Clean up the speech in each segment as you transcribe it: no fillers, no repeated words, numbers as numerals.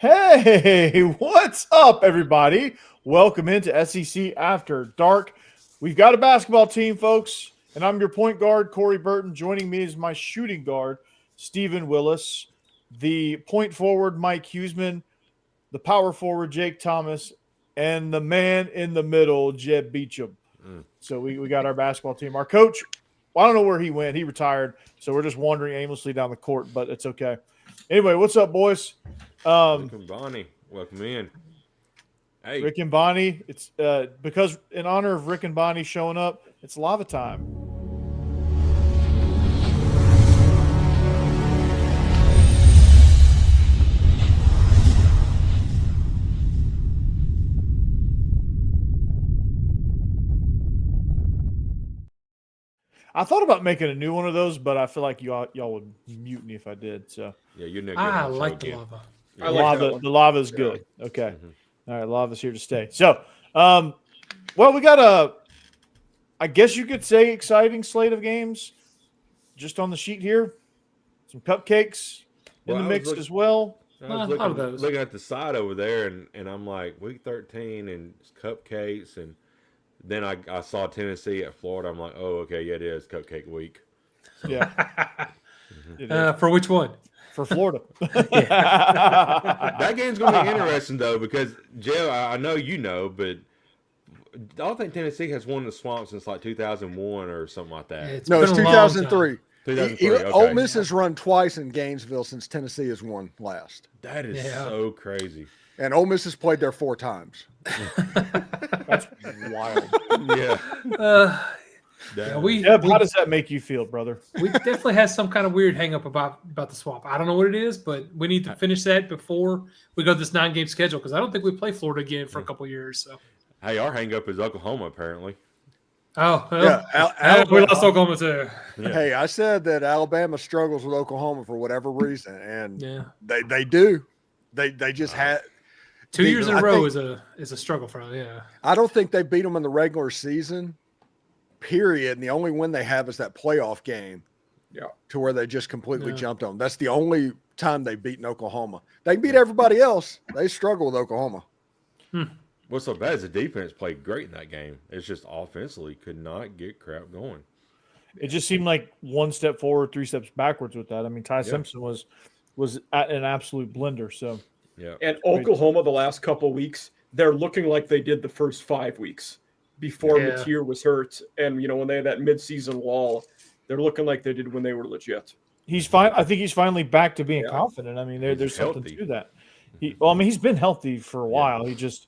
Hey, what's up, everybody? Welcome into SEC After Dark. We've got a basketball team, folks, and I'm your point guard, Corey Burton. Joining me is my shooting guard, Stephen Willis, the point forward, Mike Huseman, the power forward, Jake Thomas, and the man in the middle, Jeb Beecham. So we got our basketball team. Our coach, well, I don't know where he went. He retired, so we're just wandering aimlessly down the court, but it's okay. Anyway, what's up, boys? Rick and Bonnie, welcome in. Hey, Rick and Bonnie, it's because in honor of Rick and Bonnie showing up, it's lava time. I thought about making a new one of those, but I feel like y'all would mutiny if I did. So yeah, you're not. I like the lava. Yeah. I like the lava is good. Okay, all right, lava's here to stay. So, well, we got a, I guess you could say, exciting slate of games, just on the sheet here. Some cupcakes in the mix as well. I was looking at the side over there, and I'm like, week 13 and cupcakes, and then I saw Tennessee at Florida. I'm like, oh, okay, yeah, it is cupcake week. Yeah. For which one? For Florida. That game's going to be interesting, though, because, Joe, I know you know, but I don't think Tennessee has won the Swamp since like 2001 or something like that. No, it's 2003. 2003, okay. Ole Miss has run twice in Gainesville since Tennessee has won last. That is so crazy. And Ole Miss has played there 4 times. That's wild. Yeah. How does that make you feel, brother? We definitely have some kind of weird hang up about the Swamp. I don't know what it is, but we need to finish that before we go to this 9-game schedule because I don't think we play Florida again for a couple of years. So, hey, our hang up is Oklahoma, apparently. Oh, well, yeah, we lost Oklahoma too. Yeah. Hey, I said that Alabama struggles with Oklahoma for whatever reason, and they do. They just had 2 years in a row is a struggle for them. Yeah, I don't think they beat them in the regular season. Period. And the only win they have is that playoff game. Yeah. To where they just completely jumped on. That's the only time they've beaten Oklahoma. They can beat everybody else. They struggle with Oklahoma. What's so bad is the defense played great in that game. It's just offensively could not get crap going. It just seemed like 1 step forward, 3 steps backwards with that. I mean, Ty Simpson was at an absolute blender. So, yeah. And Oklahoma, the last couple of weeks, they're looking like they did the first 5 weeks before Mateer was hurt. And, when they had that midseason lull, they're looking like they did when they were legit. He's fine. I think he's finally back to being confident. I mean, there's something to that. He's been healthy for a while. He just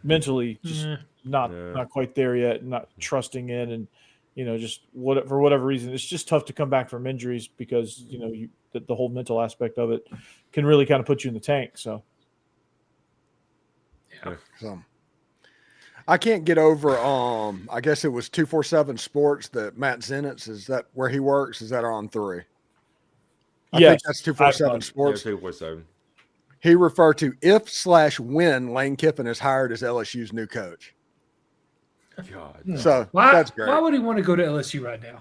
mentally just not quite there yet, not trusting in, and just for whatever reason, it's just tough to come back from injuries because the whole mental aspect of it can really kind of put you in the tank. So I can't get over I guess it was 247 Sports that Matt Zenitz, is that where he works? Is that on 3? I think that's 247 Sports. Yeah, 247. He referred to if/when Lane Kiffin is hired as LSU's new coach. God. So that's great. Why would he want to go to LSU right now?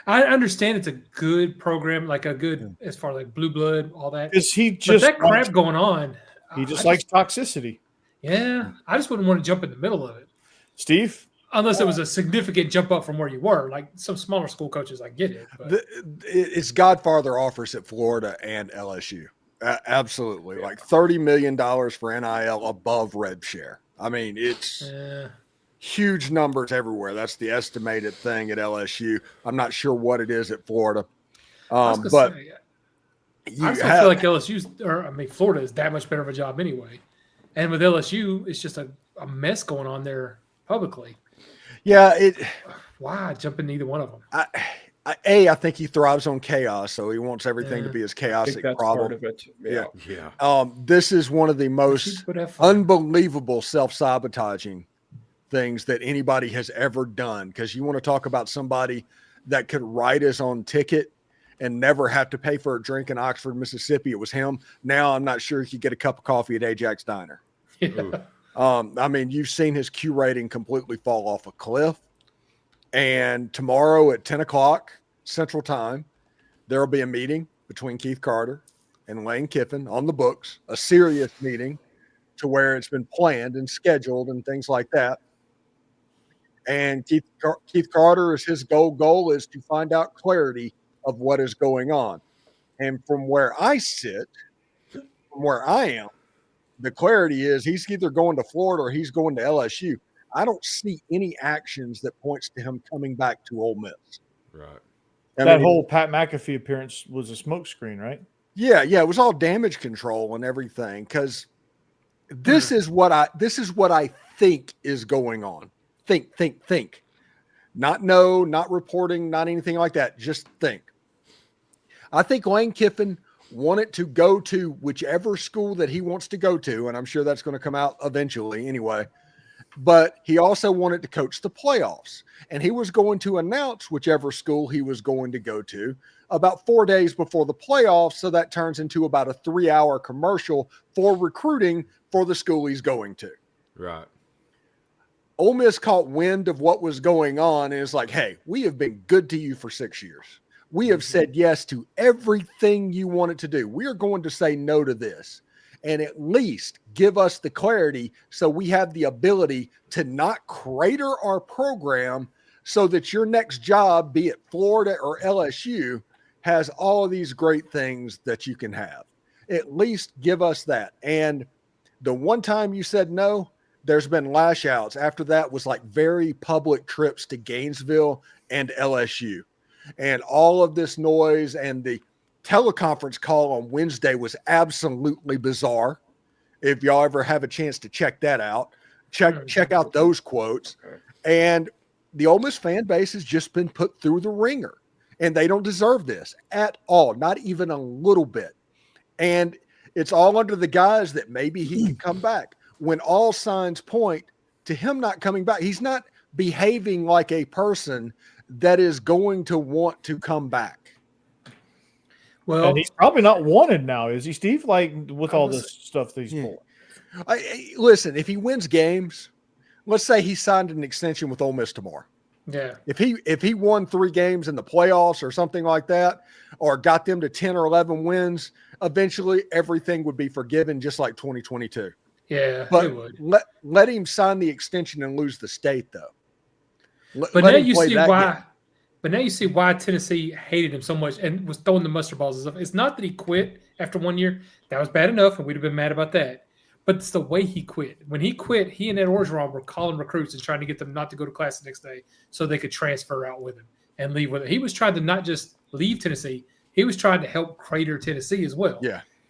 I understand it's a good program, like a good as far like blue blood, all that. But that crap going on. He just likes toxicity. Yeah, I just wouldn't want to jump in the middle of it. Steve? Unless it was a significant jump up from where you were. Like some smaller school coaches, I get it. But. It's Godfather offers at Florida and LSU. Absolutely. Like $30 million for NIL above rev share. I mean, it's huge numbers everywhere. That's the estimated thing at LSU. I'm not sure what it is at Florida. I still feel like Florida is that much better of a job anyway. And with LSU, it's just a mess going on there publicly. Yeah. Why jump in either one of them? I think he thrives on chaos, so he wants everything to be as chaotic that's problem. Part of it. Yeah. This is one of the most unbelievable self-sabotaging things that anybody has ever done, because you want to talk about somebody that could write his own ticket and never have to pay for a drink in Oxford, Mississippi. It was him. Now I'm not sure he could get a cup of coffee at Ajax Diner. I mean, you've seen his Q rating completely fall off a cliff. And tomorrow at 10 o'clock Central Time, there will be a meeting between Keith Carter and Lane Kiffin on the books, a serious meeting to where it's been planned and scheduled and things like that. And Keith Carter, is his goal is to find out clarity of what is going on. And from where I sit, from where I am, the clarity is he's either going to Florida or he's going to LSU. I don't see any actions that points to him coming back to Ole Miss. Right. That whole Pat McAfee appearance was a smokescreen, right? Yeah, it was all damage control and everything. Because this is what I think is going on. Think. Not reporting, not anything like that. Just think. I think Lane Kiffin wanted to go to whichever school that he wants to go to, and I'm sure that's going to come out eventually anyway. But he also wanted to coach the playoffs, and he was going to announce whichever school he was going to go to about 4 days before the playoffs. So that turns into about a 3-hour commercial for recruiting for the school he's going to. Right. Ole Miss caught wind of what was going on and is like, hey, we have been good to you for 6 years. We have said yes to everything you wanted to do. We are going to say no to this. And at least give us the clarity so we have the ability to not crater our program so that your next job, be it Florida or LSU, has all of these great things that you can have. At least give us that. And the one time you said no, there's been lash outs. After that was like very public trips to Gainesville and LSU. And all of this noise and the teleconference call on Wednesday was absolutely bizarre. If y'all ever have a chance to check that out, check out those quotes. And the Ole Miss fan base has just been put through the ringer, and they don't deserve this at all, not even a little bit. And it's all under the guise that maybe he can come back, when all signs point to him not coming back. He's not behaving like a person that is going to want to come back. Well, and he's probably not wanted now, is he, Steve? Like with all this stuff that he's pulling. Listen, if he wins games, let's say he signed an extension with Ole Miss tomorrow. Yeah. If he won 3 games in the playoffs or something like that, or got them to 10 or 11 wins, eventually everything would be forgiven, just like 2022. Yeah, but it would. Let him sign the extension and lose the state, though. But now you see why. Game. But now you see why Tennessee hated him so much and was throwing the mustard balls and stuff. It's not that he quit after 1 year. That was bad enough, and we'd have been mad about that. But it's the way he quit. When he quit, he and Ed Orgeron were calling recruits and trying to get them not to go to class the next day so they could transfer out with him and leave with it. He was trying to not just leave Tennessee. He was trying to help crater Tennessee as well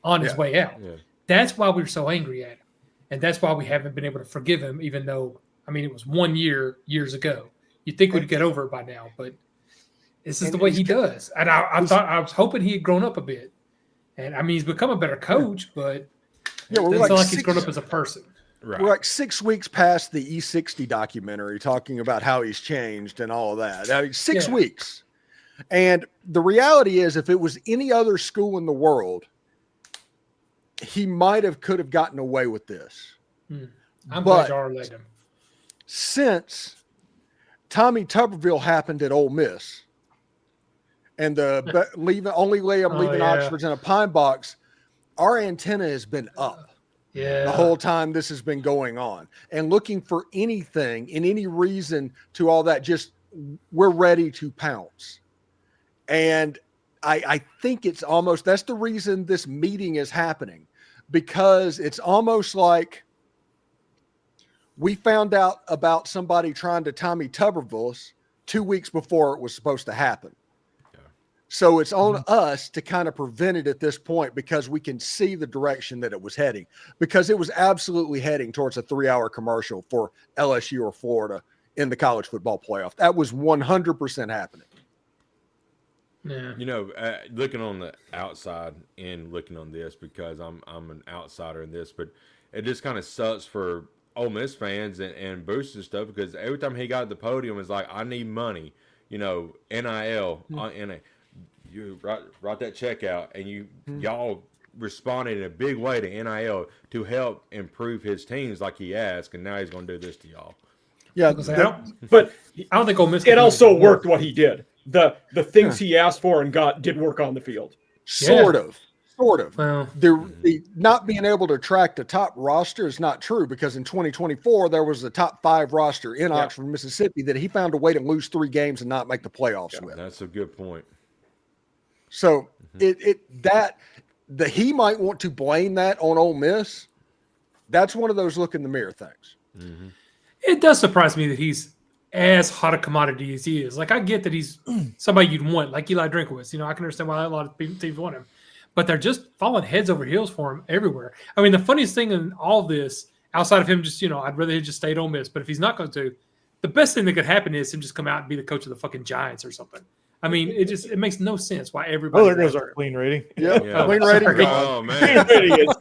on his way out. Yeah. That's why we were so angry at him. And that's why we haven't been able to forgive him, even though, it was 1 year, years ago. You'd think we'd get over it by now, but this is the way he does. And I was hoping he had grown up a bit. And, he's become a better coach, but it doesn't sound like he's grown up as a person. Right. We're like 6 weeks past the E60 documentary talking about how he's changed and all of that. 6 weeks. And the reality is, if it was any other school in the world, he could have gotten away with this. I'm glad y'all let him. Since Tommy Tuberville happened at Ole Miss, and the leaving Oxford's in a pine box, our antenna has been up. Yeah. The whole time this has been going on, and looking for anything and any reason to all that. Just we're ready to pounce. And I think that's the reason this meeting is happening, because it's almost like we found out about somebody trying to Tommy Tuberville 2 weeks before it was supposed to happen. Yeah. So it's on us to kind of prevent it at this point, because we can see the direction that it was heading, because it was absolutely heading towards a 3-hour commercial for LSU or Florida in the college football playoff. That was 100% happening. Yeah. Looking on the outside and looking on this, because I'm an outsider in this, but it just kind of sucks for Ole Miss fans and Boost and stuff, because every time he got at the podium, it's like, I need money, NIL, you write that check out, and y'all responded in a big way to NIL to help improve his teams like he asked, and now he's going to do this to y'all. Yeah, but I don't think Ole Miss. It also worked what he did. The things he asked for and did work on the field. Sort of. Sort of. Well, The not being able to attract a top roster is not true because in 2024 there was a top 5 roster in Oxford, Mississippi that he found a way to lose 3 games and not make the playoffs with. That's a good point. So he might want to blame that on Ole Miss. That's one of those look in the mirror things. Mm-hmm. It does surprise me that he's as hot a commodity as he is. Like, I get that he's somebody you'd want, like Eli Drinkowitz. You know, I can understand why a lot of teams want him. But they're just falling heads over heels for him everywhere. I mean, the funniest thing in all this, outside of him just, I'd rather he just stay at Ole Miss. But if he's not going to, the best thing that could happen is him just come out and be the coach of the fucking Giants or something. I mean, it makes no sense why everybody. Oh, there goes our clean rating. Yeah. Clean rating. Oh, man. Clean rating is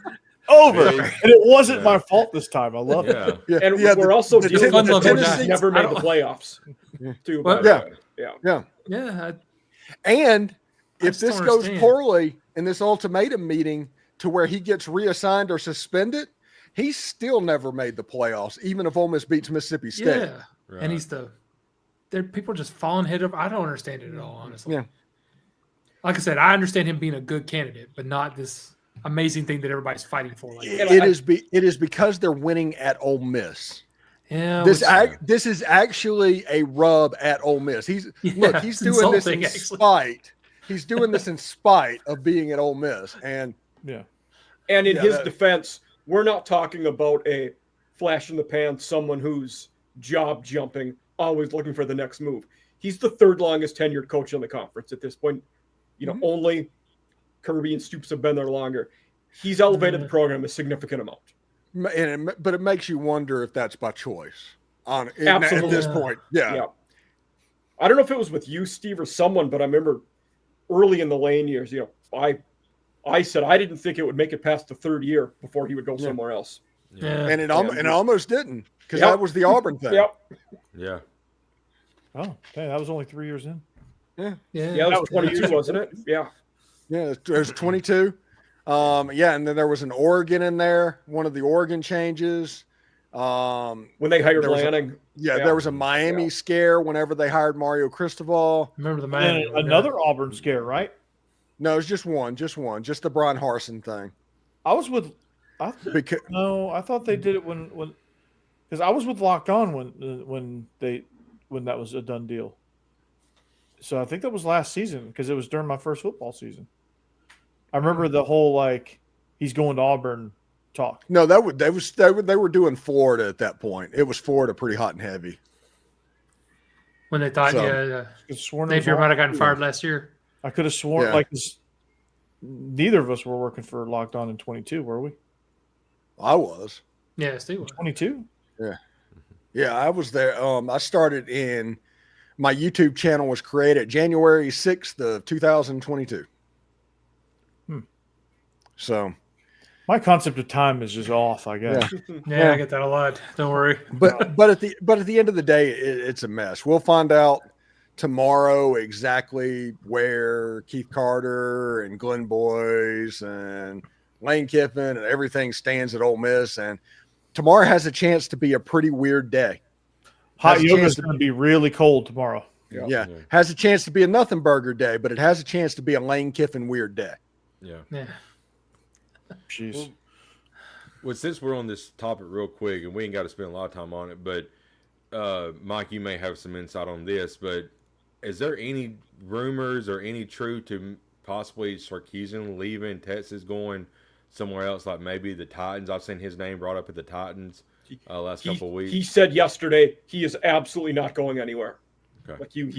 over. And it wasn't my fault this time. I love it. Yeah. And we're also dealing with the Tennessee never made the playoffs. Too. Yeah. And if just this don't goes understand. poorly in this ultimatum meeting to where he gets reassigned or suspended, he's still never made the playoffs, even if Ole Miss beats Mississippi State. Yeah. Right. And he's people are just falling head over. I don't understand it at all, honestly. Yeah. Like I said, I understand him being a good candidate, but not this amazing thing that everybody's fighting for. Like It is because they're winning at Ole Miss. Yeah, this is actually a rub at Ole Miss. He's doing this in spite. He's doing this in spite of being at Ole Miss, and in his defense, we're not talking about a flash in the pan, someone who's job jumping, always looking for the next move. He's the 3rd longest tenured coach in the conference at this point. Only Kirby and Stoops have been there longer. He's elevated the program a significant amount. But it makes you wonder if that's by choice. Absolutely. At this point, yeah. I don't know if it was with you, Steve, or someone, but I remember early in the Lane years, I said I didn't think it would make it past the 3rd year before he would go somewhere else. Yeah. And it almost didn't, because that was the Auburn thing. Yeah. Oh, dang, that was only 3 years in. Yeah, that was 22, wasn't it? Yeah. Yeah, it was 22. And then there was an Oregon in there, one of the Oregon changes. When they hired Lanning. There was a Miami scare whenever they hired Mario Cristobal. Remember the Miami? Another Auburn scare, right? No, it was just one, just the Brian Harsin thing. I thought they did it when because I was with Locked On when that was a done deal. So I think that was last season because it was during my first football season. I remember the whole he's going to Auburn talk. No, they were doing Florida at that point. It was Florida pretty hot and heavy. When they thought, Napier might have gotten fired last year. I could have sworn neither of us were working for Locked On in 22, were we? I was. Yeah, Steve was. 22? Yeah. Yeah, I was there. I started in my YouTube channel was created January 6th of 2022. So my concept of time is just off, I guess. Yeah, I get that a lot. Don't worry. But at the end of the day, it's a mess. We'll find out tomorrow exactly where Keith Carter and Glenn Boyce and Lane Kiffin and everything stands at Ole Miss. And tomorrow has a chance to be a pretty weird day. Hot yoga is going to be really cold tomorrow. Yeah. Has a chance to be a nothing burger day, but it has a chance to be a Lane Kiffin weird day. Yeah. Jeez. Well, since we're on this topic real quick, and we ain't got to spend a lot of time on it, but Mike, you may have some insight on this, but is there any rumors or any truth to possibly Sarkisian leaving Texas, going somewhere else, like maybe the Titans? I've seen his name brought up at the Titans last couple of weeks. He said yesterday he is absolutely not going anywhere. Okay. Like he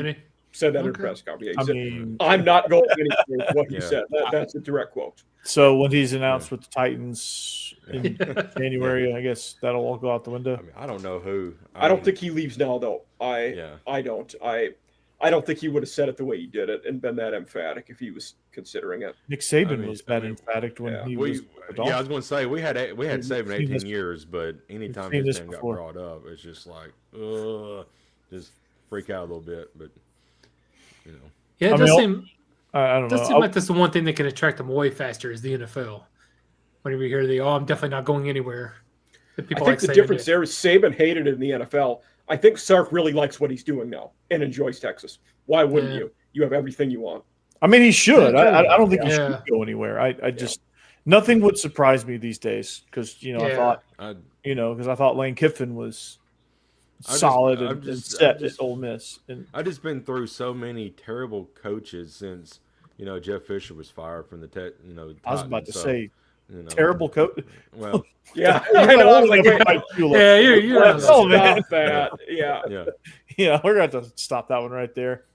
said that in press conference. He said, I'm not going anywhere. What he said. That's a direct quote. So when he's announced with the Titans in January, I guess that'll all go out the window. I mean, I don't know who. I don't think he leaves now, though. I don't. I don't think he would have said it the way he did it and been that emphatic if he was considering it. Nick Saban was that emphatic when he was. I was going to say we had Saban 18 years, but anytime his name got brought up, it's just like, just freak out a little bit. But yeah, it does seem. I don't know. It does seem like that's the one thing that can attract them way faster is the NFL. Whenever you hear I'm definitely not going anywhere. I think the difference there is Saban hated it in the NFL. I think Sark really likes what he's doing now and enjoys Texas. Why wouldn't you? You have everything you want. I mean, he should. I don't think he Yeah. should go anywhere. I just nothing would surprise me these days because I thought Lane Kiffin was solid and set at Ole Miss. And I've just been through so many terrible coaches since Jeff Fisher was fired from the Titans. I was about to say terrible coach. Well, yeah, I know. I was like, yeah, you're stop that. Yeah, we're going to have to stop that one right there.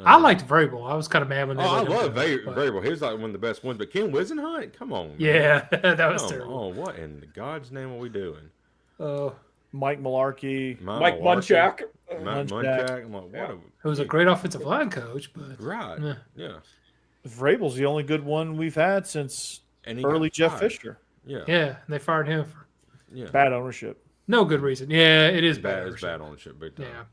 I liked Vrabel. I was kind of mad when they I love Vrabel. He was like one of the best ones. But Ken Wisenhunt, come on. Man. Yeah, that was terrible. Oh, what in God's name are we doing? Mike Mularkey. Mike Munchak. Munchak. I'm like, what? It was a great offensive line coach, but right. Yeah. Vrabel's the only good one we've had since early Jeff Fisher. Yeah. Yeah, and they fired him for bad ownership. No good reason. Yeah, it is bad. It's bad ownership, big time. Yeah.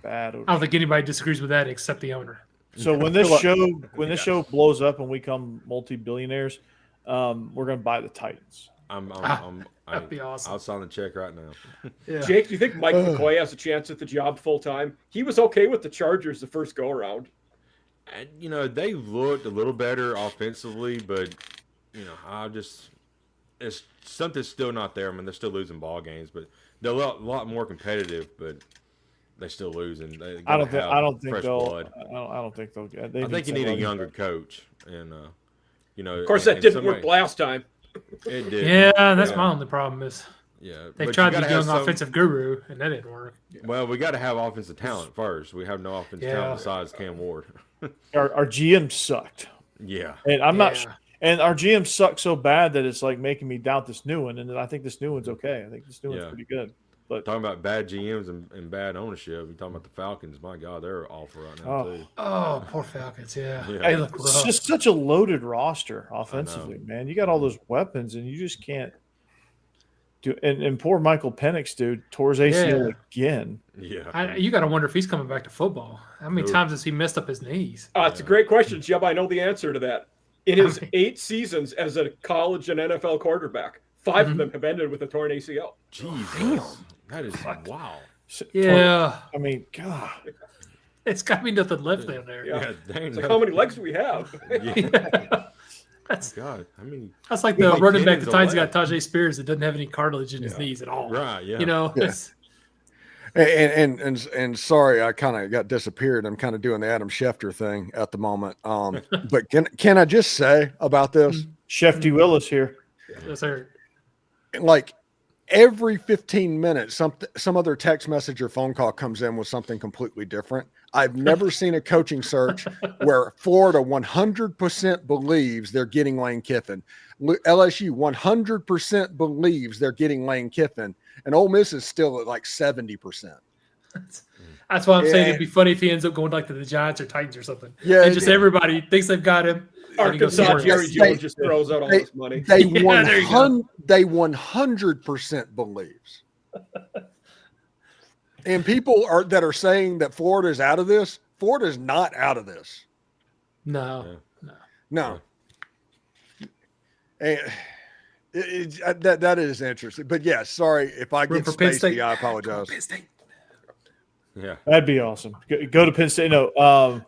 Bad ownership. I don't think anybody disagrees with that except the owner. So when this show blows up and we become multi-billionaires, we're going to buy the Titans. That'd be awesome. I'll sign the check right now. Yeah. Jake, do you think Mike McCoy has a chance at the job full time? He was okay with the Chargers the first go around. And, they looked a little better offensively, but it's something's still not there. I mean, they're still losing ball games, but they're a lot more competitive, but they're still losing. I don't think they'll. I think you need a younger coach, and of course that didn't work last time. It did. Yeah, that's my only problem is. Yeah, they tried the young offensive guru, and that didn't work. Well, we got to have offensive talent first. We have no offensive talent besides Cam Ward. Our GM sucked. Yeah, and I'm not. And our GM sucked so bad that it's like making me doubt this new one. And I think this new one's okay. I think this new one's pretty good. But talking about bad GMs and bad ownership, you're talking about the Falcons. My God, they're awful right now too. Oh, poor Falcons. Yeah. They look rough. It's just such a loaded roster offensively, man. You got all those weapons, and you just can't do. And poor Michael Penix, dude, tore his ACL again. Yeah. You got to wonder if he's coming back to football. How many times has he messed up his knees? It's a great question, Jeb. I know the answer to that. In his 8 seasons as a college and NFL quarterback, 5 of them have ended with a torn ACL. Jesus. That is wow. Yeah. I mean, God. It's got to be nothing left down there. Yeah. It's like, how many legs do we have? That's God. I mean, that's like the running back the Titans got Tajay Spears that doesn't have any cartilage in his knees at all. Right. Yeah. It's, And sorry, I kind of got disappeared. I'm kind of doing the Adam Schefter thing at the moment. But can I just say about this? Shefty Willis here. Yes, sir. Like every 15 minutes, some other text message or phone call comes in with something completely different. I've never seen a coaching search where Florida 100% believes they're getting Lane Kiffin. LSU 100% believes they're getting Lane Kiffin. And Ole Miss is still at like 70%. That's why I'm saying it'd be funny if he ends up going like to the Giants or Titans or something. Yeah, and just everybody thinks they've got him. Arkansas Jerry Jones just throws out all this money. They 100% believes. And people that are saying that Florida is out of this. Florida is not out of this. No. And that is interesting. But yeah, sorry if I get spacey, I apologize. Yeah, that'd be awesome. Go to Penn State. No, well,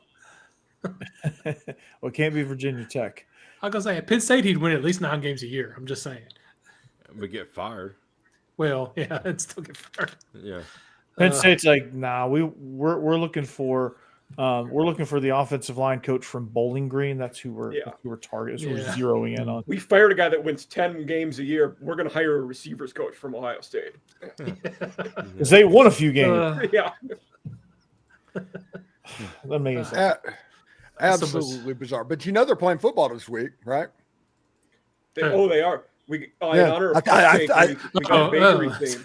it can't be Virginia Tech. I was gonna say at Penn State he'd win at least 9 games a year. I'm just saying. We get fired. Well, yeah, and still get fired. Yeah. Penn State's like, nah, we're looking for the offensive line coach from Bowling Green. That's who we're targeting. That's who we're zeroing in on. We fired a guy that wins 10 games a year. We're going to hire a receivers coach from Ohio State because they won a few games. Yeah, amazing. Absolutely bizarre. But they're playing football this week, right? They are. In honor of cupcake, we got a bakery theme.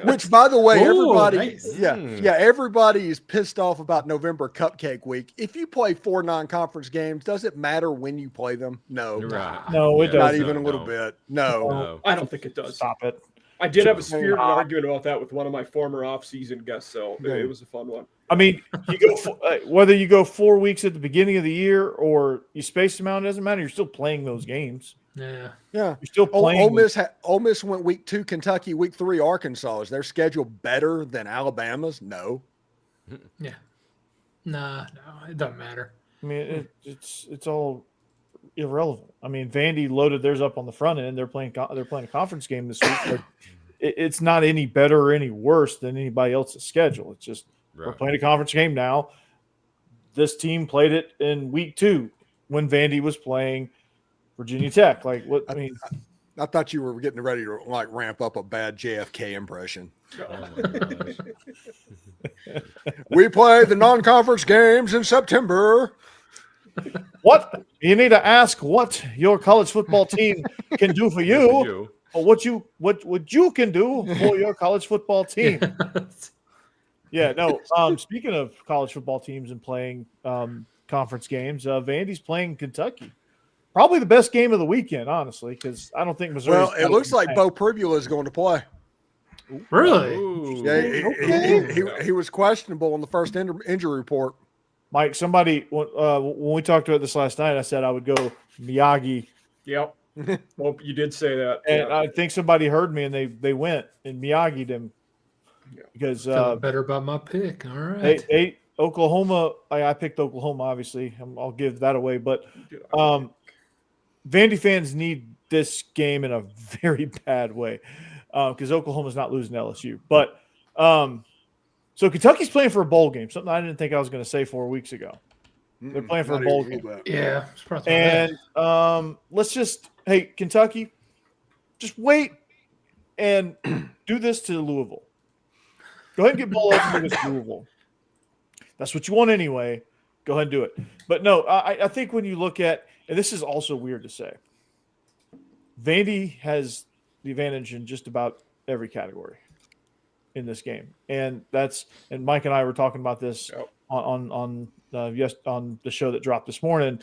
Which, by the way, everybody, nice. everybody is pissed off about November Cupcake Week. If you play 4 non-conference games, does it matter when you play them? No, right. No, it doesn't. Not even a little bit. No, I don't think it does. Stop it. I did have a spirited argument about that with one of my former off-season guests, so it was a fun one. I mean, you go whether you go 4 weeks at the beginning of the year or you space them out, it doesn't matter. You're still playing those games. Yeah. You're still playing. Ole Miss went week 2 Kentucky, week 3 Arkansas. Is their schedule better than Alabama's? No. Yeah. No, it doesn't matter. I mean, it's all irrelevant. I mean, Vandy loaded theirs up on the front end. They're playing a conference game this week. But it's not any better or any worse than anybody else's schedule. It's just we're playing a conference game now. This team played it in week 2 when Vandy was playing Virginia Tech. Like what? I mean, I thought you were getting ready to like ramp up a bad JFK impression. Oh my gosh. We play the non-conference games in September. What you need to ask what your college football team can do for you, or what you can do for your college football team. Yeah, no. Speaking of college football teams and playing conference games, Vandy's playing Kentucky. Probably the best game of the weekend, honestly, because I don't think Missouri. Well, it looks like Bo Pribula is going to play. Really? Ooh. Yeah, he was questionable in the first injury report. Mike, somebody when we talked about this last night, I said I would go Miyagi. Yep. Well, you did say that, and I think somebody heard me, and they went and Miyagi'd him because feeling better about my pick. All right. They Oklahoma. I picked Oklahoma. Obviously, I'll give that away, but Vandy fans need this game in a very bad way because Oklahoma's not losing to LSU. But so Kentucky's playing for a bowl game, something I didn't think I was going to say 4 weeks ago. They're playing for a bowl game. Yeah. And let's just, hey, Kentucky, just wait and do this to Louisville. Go ahead and get bowl eligible against Louisville. That's what you want anyway. Go ahead and do it. But no, I think when you look at, and this is also weird to say, Vandy has the advantage in just about every category in this game, and Mike and I were talking about this on the show that dropped this morning,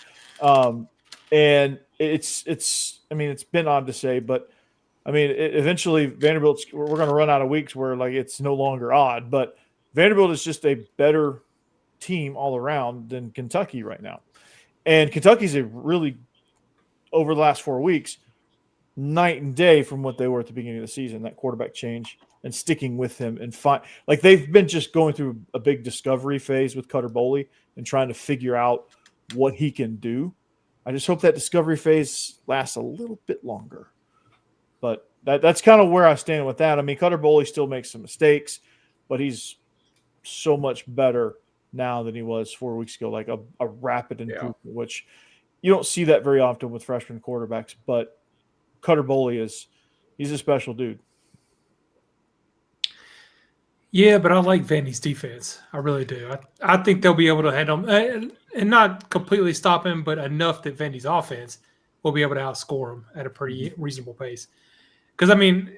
and it's I mean it's been odd to say, but I mean eventually Vanderbilt's we're going to run out of weeks where like it's no longer odd, but Vanderbilt is just a better team all around than Kentucky right now, and Kentucky's a really over the last 4 weeks night and day from what they were at the beginning of the season. That quarterback change and sticking with him and like they've been just going through a big discovery phase with Cutter Boley and trying to figure out what he can do. I just hope that discovery phase lasts a little bit longer. But that's kind of where I stand with that. I mean, Cutter Boley still makes some mistakes, but he's so much better now than he was 4 weeks ago, like a rapid improvement, which you don't see that very often with freshman quarterbacks. But Cutter Boley he's a special dude. Yeah, but I like Vandy's defense. I really do. I think they'll be able to handle him and not completely stop him, but enough that Vandy's offense will be able to outscore him at a pretty reasonable pace. Because, I mean,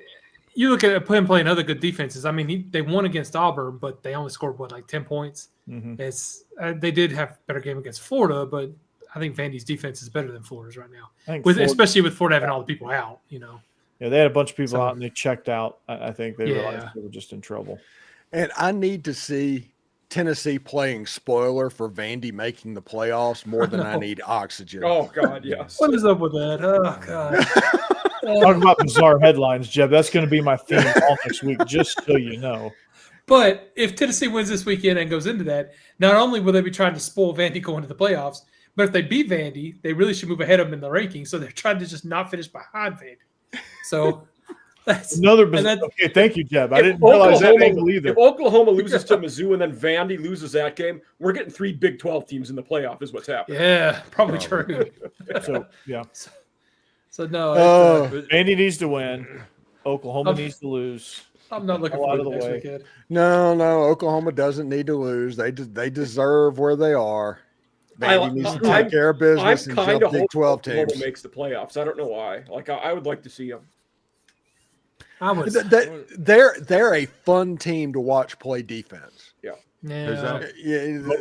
you look at him playing other good defenses. I mean, they won against Auburn, but they only scored, like 10 points? Mm-hmm. They did have a better game against Florida, but I think Vandy's defense is better than Florida's right now, especially with Florida having all the people out, Yeah, they had a bunch of people out and they checked out. I think they realized they were just in trouble. And I need to see Tennessee playing spoiler for Vandy making the playoffs more than I need oxygen. Oh, God, yes. What is up with that? Oh, God. Talk about bizarre headlines, Jeb. That's going to be my theme all next week, just so you know. But if Tennessee wins this weekend and goes into that, not only will they be trying to spoil Vandy going to the playoffs, but if they beat Vandy, they really should move ahead of them in the rankings. So they're trying to just not finish behind Vandy. So that's another bizarre. Okay, thank you, Jeb. I didn't realize that angle either. If Oklahoma loses to Mizzou and then Vandy loses that game, we're getting 3 Big 12 teams in the playoff is what's happening. Yeah, probably true. So, yeah. So no. Vandy needs to win. Oklahoma needs to lose. I'm not looking forward to next weekend. No. Oklahoma doesn't need to lose. They deserve where they are. Vandy needs to take care of business and jump Big 12 teams. Oklahoma makes the playoffs. I don't know why. Like I would like to see them. They're a fun team to watch play defense.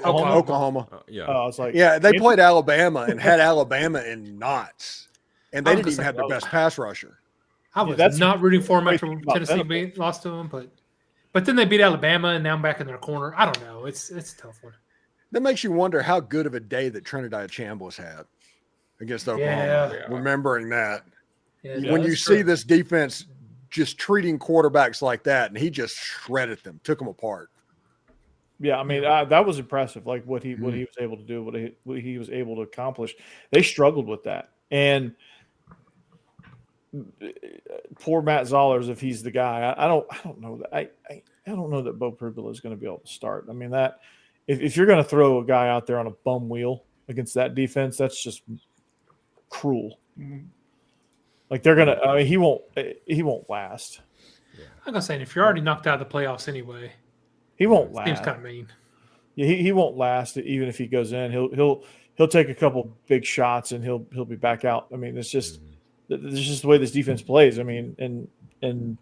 Oklahoma. I was like, they played Alabama and had Alabama in knots, and they didn't even have their best pass rusher. I was not rooting for them after Tennessee lost to them, but then they beat Alabama, and now I'm back in their corner. I don't know. It's a tough one. That makes you wonder how good of a day that Trinidad Chambliss had against Oklahoma. Yeah. Remembering that. Yeah, when you see this defense just treating quarterbacks like that, and he just shredded them, took them apart. Yeah, I mean that was impressive. Like what he was able to do, what he was able to accomplish. They struggled with that, and poor Matt Zollers, if he's the guy, I don't know that I don't know that Bo Pribula is going to be able to start. I mean that if you're going to throw a guy out there on a bum wheel against that defense, that's just cruel. Mm-hmm. Like they're gonna, I mean, he won't last. Yeah. I'm gonna say if you're already knocked out of the playoffs anyway, he won't last. Seems kind of mean. Yeah, he won't last even if he goes in. He'll take a couple big shots and he'll be back out. I mean, it's just the way this defense plays. I mean, and you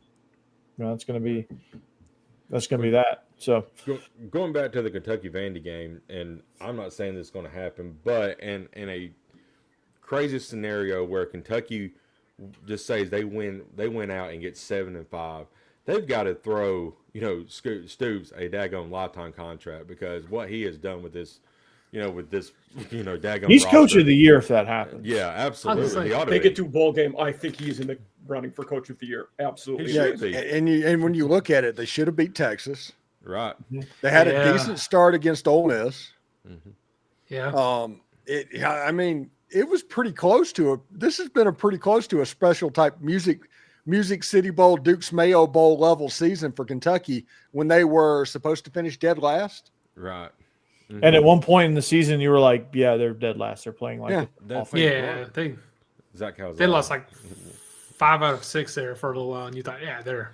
know that's gonna be that. So going back to the Kentucky Vandy game, and I'm not saying this is going to happen, but in a crazy scenario where Kentucky just says they win out and get 7-5, they've got to throw Stoops a daggone lifetime contract because what he has done with this daggone he's roster. coach of the year if that happens. Yeah, absolutely. If they get to a bowl game, I think he's in the running for coach of the year. Absolutely. He should be. And when you look at it, they should have beat Texas. Right. They had a decent start against Ole Miss. Mm-hmm. Yeah. I mean, it was pretty close to this has been a pretty close to a special type Music City Bowl, Duke's Mayo Bowl level season for Kentucky when they were supposed to finish dead last. Right. Mm-hmm. And at one point in the season, you were like, yeah, they're dead last. They're playing like they lost like 5 out of 6 there for a little while, and you thought, they're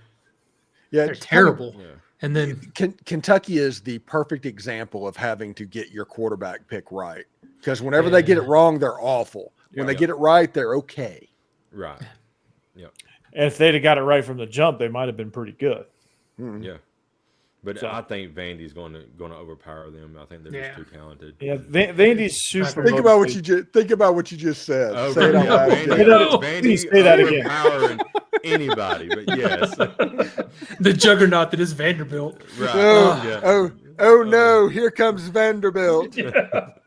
terrible. Kind of, yeah. And then Kentucky is the perfect example of having to get your quarterback pick right because whenever they get it wrong, they're awful. When they get it right, they're okay. Right. Yep. And if they'd have got it right from the jump, they might have been pretty good. Mm-hmm. Yeah. But I think Vandy's going to overpower them. I think they're just too talented. Yeah, Vandy's super. Think about what you just said. Oh, say it out loud. Vandy say that again. Overpowering anybody, but yes, the juggernaut that is Vanderbilt. Right. Oh no! Here comes Vanderbilt.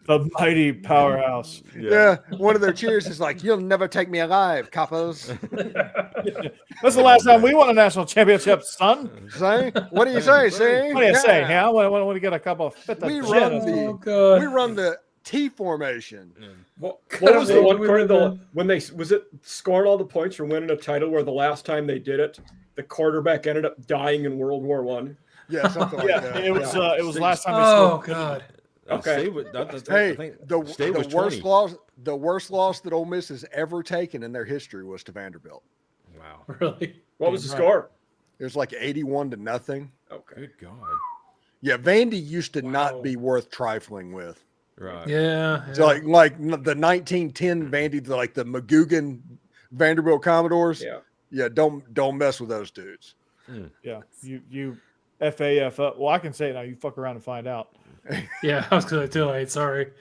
The mighty powerhouse. Yeah, one of their cheers is like, "You'll never take me alive, coppers." That's the last time we won a national championship, son. Say, what do you say? See, what do you say? Huh? I want to get a couple of fit. We run the T formation. What was the one quarter when they was it scoring all the points or winning a title where the last time they did it, the quarterback ended up dying in World War I? Yeah, something like that. It was last time. Oh God. Okay. The worst loss that Ole Miss has ever taken in their history was to Vanderbilt. Wow. Really? What was the score? It was like 81-0. Okay. Good God. Yeah, Vandy used to not be worth trifling with. Right. Yeah. So like the 1910 Vandy, like the McGugan Vanderbilt Commodores. Yeah. Don't mess with those dudes. Yeah. You FAF up. Well, I can say it now. You fuck around and find out. Yeah, I was going to too late. Sorry.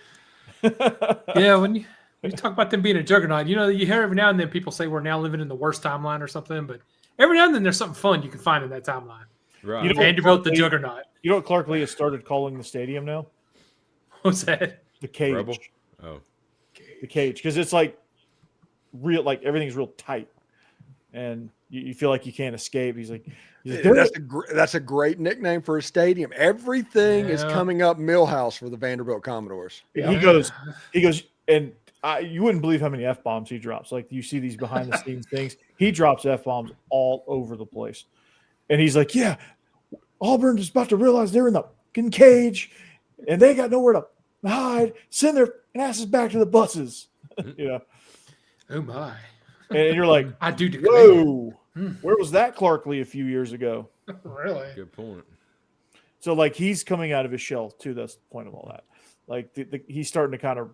Yeah, when you talk about them being a juggernaut, you hear every now and then people say we're now living in the worst timeline or something, but every now and then there's something fun you can find in that timeline. Right. Vanderbilt, the juggernaut. You know what Clark Lee has started calling the stadium now? What's that? The cage. Rebel? Oh. The cage. Because it's like real, like everything's real tight. And you feel like you can't escape. He's like that's a great nickname for a stadium. Everything is coming up Millhouse for the Vanderbilt Commodores. Yeah. He goes, and you wouldn't believe how many F-bombs he drops. Like you see these behind the scenes things. He drops F-bombs all over the place. And he's like, yeah, Auburn is about to realize they're in the fucking cage and they got nowhere to hide. Send their asses back to the buses. Oh my. And you're like, I do declare. Whoa. Where was that Clark Lee a few years ago? Really? Good point. So, like, he's coming out of his shell, too. That's the point of all that. Like, he's starting to kind of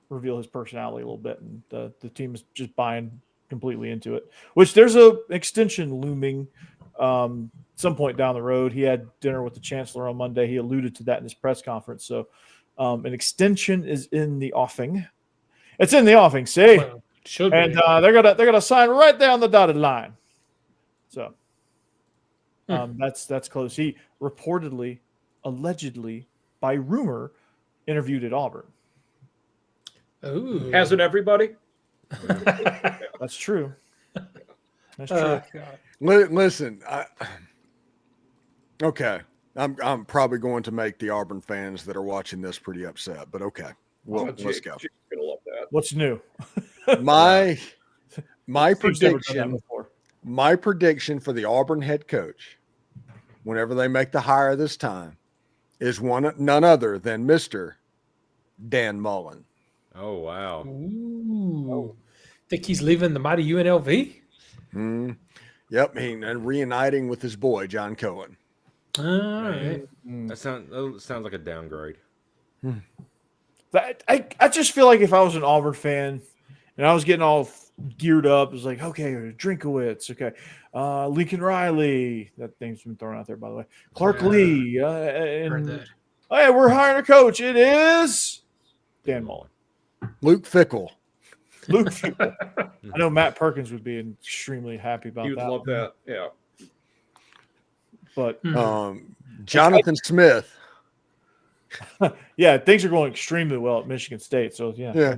reveal his personality a little bit, and the team is just buying completely into it, which there's an extension looming some point down the road. He had dinner with the chancellor on Monday. He alluded to that in his press conference. So, an extension is in the offing. It's in the offing, see? Well, should and be. they're gonna sign right there on the dotted line. So that's close. He reportedly, allegedly, by rumor, interviewed at Auburn. Ooh. Hasn't everybody? That's true. That's true. Listen, okay. I'm probably going to make the Auburn fans that are watching this pretty upset, but okay. Well, let's go. Jake's gonna love that. What's new? My Steve's never done that before. My prediction for the Auburn head coach, whenever they make the hire this time, is none other than Mr. Dan Mullen. Oh, wow. Ooh. Think he's leaving the mighty UNLV? Yep, and reuniting with his boy, John Cohen. All right. That sounds like a downgrade. I just feel like if I was an Auburn fan and I was getting all geared up, it was like, okay, Drinkowitz, okay, Lincoln Riley, that name's been thrown out there, by the way, Clark Lee, and hey, we're hiring a coach. It is Dan Mullen. Luke Fickell. I know Matt Perkins would be extremely happy about that. He would love that, yeah. But Jonathan Smith. Yeah, things are going extremely well at Michigan State. So yeah.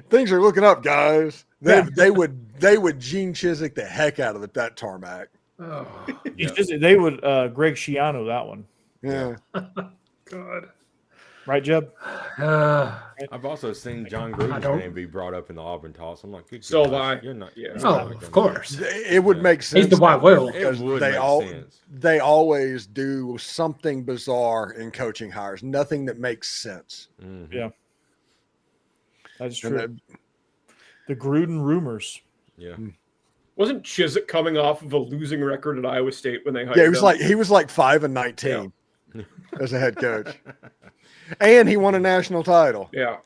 Things are looking up, guys. They would Gene Chizik the heck out of that tarmac. Oh, They would Greg Schiano that one. Yeah. God. Right, Jeb? I've also seen John Gruden's name be brought up in the Auburn toss. I'm like, so have I. You're not. Yeah. Of course. It would make sense. He's the white whale. Because sense. They always do something bizarre in coaching hires. Nothing that makes sense. Mm-hmm. Yeah. That's true. The Gruden rumors. Yeah. Wasn't Chizik coming off of a losing record at Iowa State when they hired Yeah, him? he was like 5-19 as a head coach. And he won a national title. Yeah.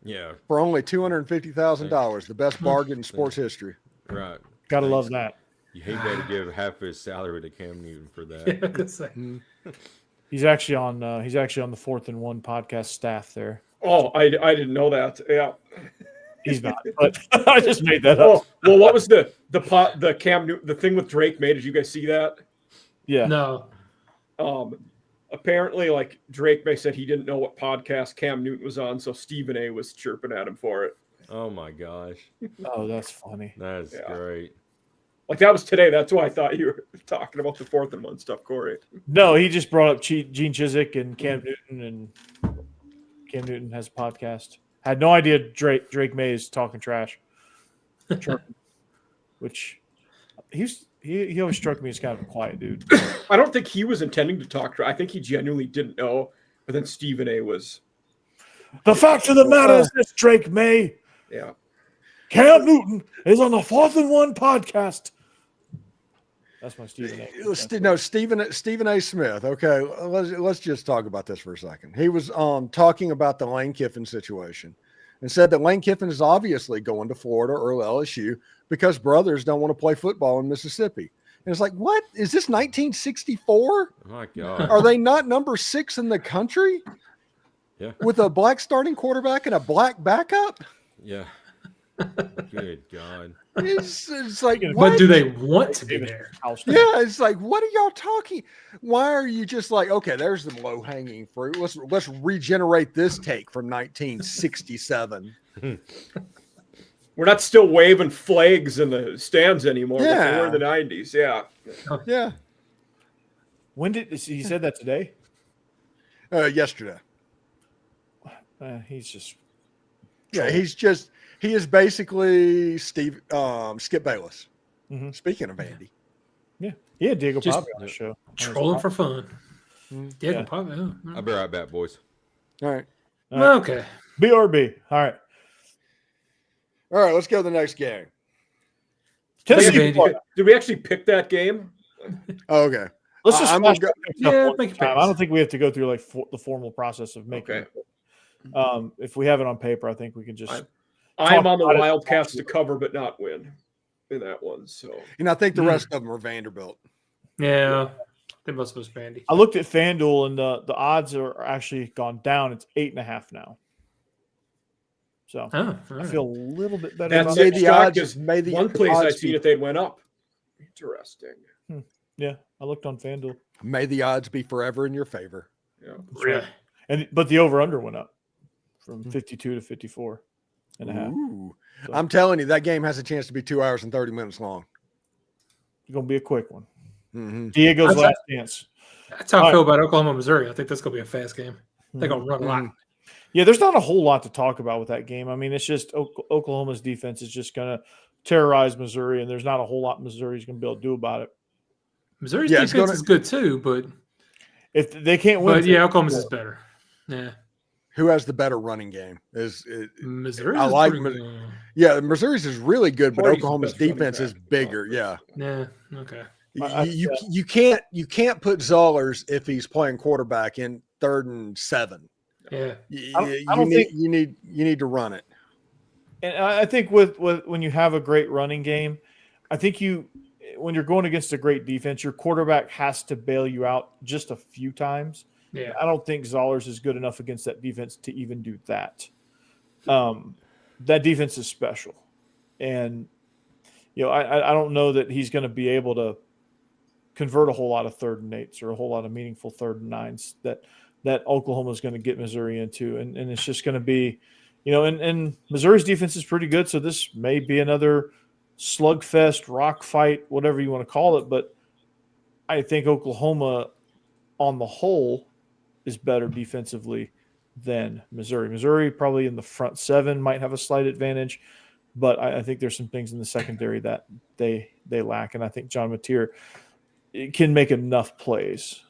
Yeah. For only $250,000, the best bargain in sports history. Right. Gotta love that. You hate that to give half his salary to Cam Newton for that. He's actually on the 4th and 1 podcast staff there. Oh, I didn't know that. Yeah. He's not, but I just made that up. Well, what was the Cam Newton, the thing with Drake May? Did you guys see that? Yeah. No. Apparently, like Drake May said he didn't know what podcast Cam Newton was on, so Stephen A was chirping at him for it. Oh my gosh. Oh, that's funny. That's great. Like that was today. That's why I thought you were talking about the 4th and 1 stuff, Corey. No, he just brought up Gene Chizik and Cam Newton, and Cam Newton has a podcast. Had no idea Drake May is talking trash. Which he always struck me as kind of a quiet dude. I don't think he was intending to talk. I think he genuinely didn't know. But then Stephen A was. The fact of the matter is this, Drake May. Yeah. Cam Newton is on the 4th and 1 podcast. That's my Stephen A. No, Stephen A. Smith. Okay, let's just talk about this for a second. He was talking about the Lane Kiffin situation and said that Lane Kiffin is obviously going to Florida or LSU because brothers don't want to play football in Mississippi. And it's like, what? Is this 1964? Oh my God. Are they not number 6 in the country? Yeah. With a black starting quarterback and a black backup? Yeah. Good God. It's like, but do they want to be there? Yeah, it's like, what are y'all talking? Why are you just like, okay, there's the low hanging fruit. Let's regenerate this take from 1967. We're not still waving flags in the stands anymore. Yeah. Like we're in the 90s. Yeah. Yeah. When did he said that today? Yesterday. He's just. Yeah, he is basically Skip Bayless. Mm-hmm. Speaking of Andy. Yeah. He had Diego Just Pavia on the show. Trolling for fun. Diego Yeah. Pavia. I'll be right back, boys. All right. Okay. BRB. All right. All right, let's go to the next game. Tennessee. Did we actually pick that game? Oh, okay. Let's just I'm gonna go. make it. I don't think we have to go through like the formal process of making it. If we have it on paper, I think we can just. I'm on the Wildcats to cover but not win in that one. So, I think the rest of them are Vanderbilt. Yeah, they most of us Vandy. I looked at FanDuel and the odds are actually gone down. It's 8.5 now. So I feel a little bit better. That's about the odds. One place I seen it, they went up. Interesting. Yeah, I looked on FanDuel. May the odds be forever in your favor. Yeah. Really? But the over/under went up from 52 to 54 and a half. Ooh. So, I'm telling you, that game has a chance to be 2 hours and 30 minutes long. it's gonna be a quick one. Mm-hmm. Diego's last chance. That's how I feel about Oklahoma, Missouri. I think that's going to be a fast game. They're going to run a lot. Yeah, there's not a whole lot to talk about with that game. I mean, it's just Oklahoma's defense is just going to terrorize Missouri, and there's not a whole lot Missouri's going to be able to do about it. Missouri's defense is good too, but if they can't win, Oklahoma's is better. Yeah. Who has the better running game? Missouri. I like. Missouri's is really good, but Oklahoma's defense is bigger. Yeah. Yeah. Okay. You can't put Zollers if he's playing quarterback in 3rd and 7. Yeah. You need to run it. And I think with when you have a great running game, I think when you're going against a great defense, your quarterback has to bail you out just a few times. Yeah. I don't think Zollers is good enough against that defense to even do that. That defense is special. And, I don't know that he's going to be able to convert a whole lot of 3rd and 8s or a whole lot of meaningful 3rd and 9s that Oklahoma is going to get Missouri into. And it's just going to be, and Missouri's defense is pretty good. So this may be another slugfest, rock fight, whatever you want to call it. But I think Oklahoma on the whole is better defensively than Missouri. Missouri probably in the front 7 might have a slight advantage, but I think there's some things in the secondary that they lack. And I think John Mateer can make enough plays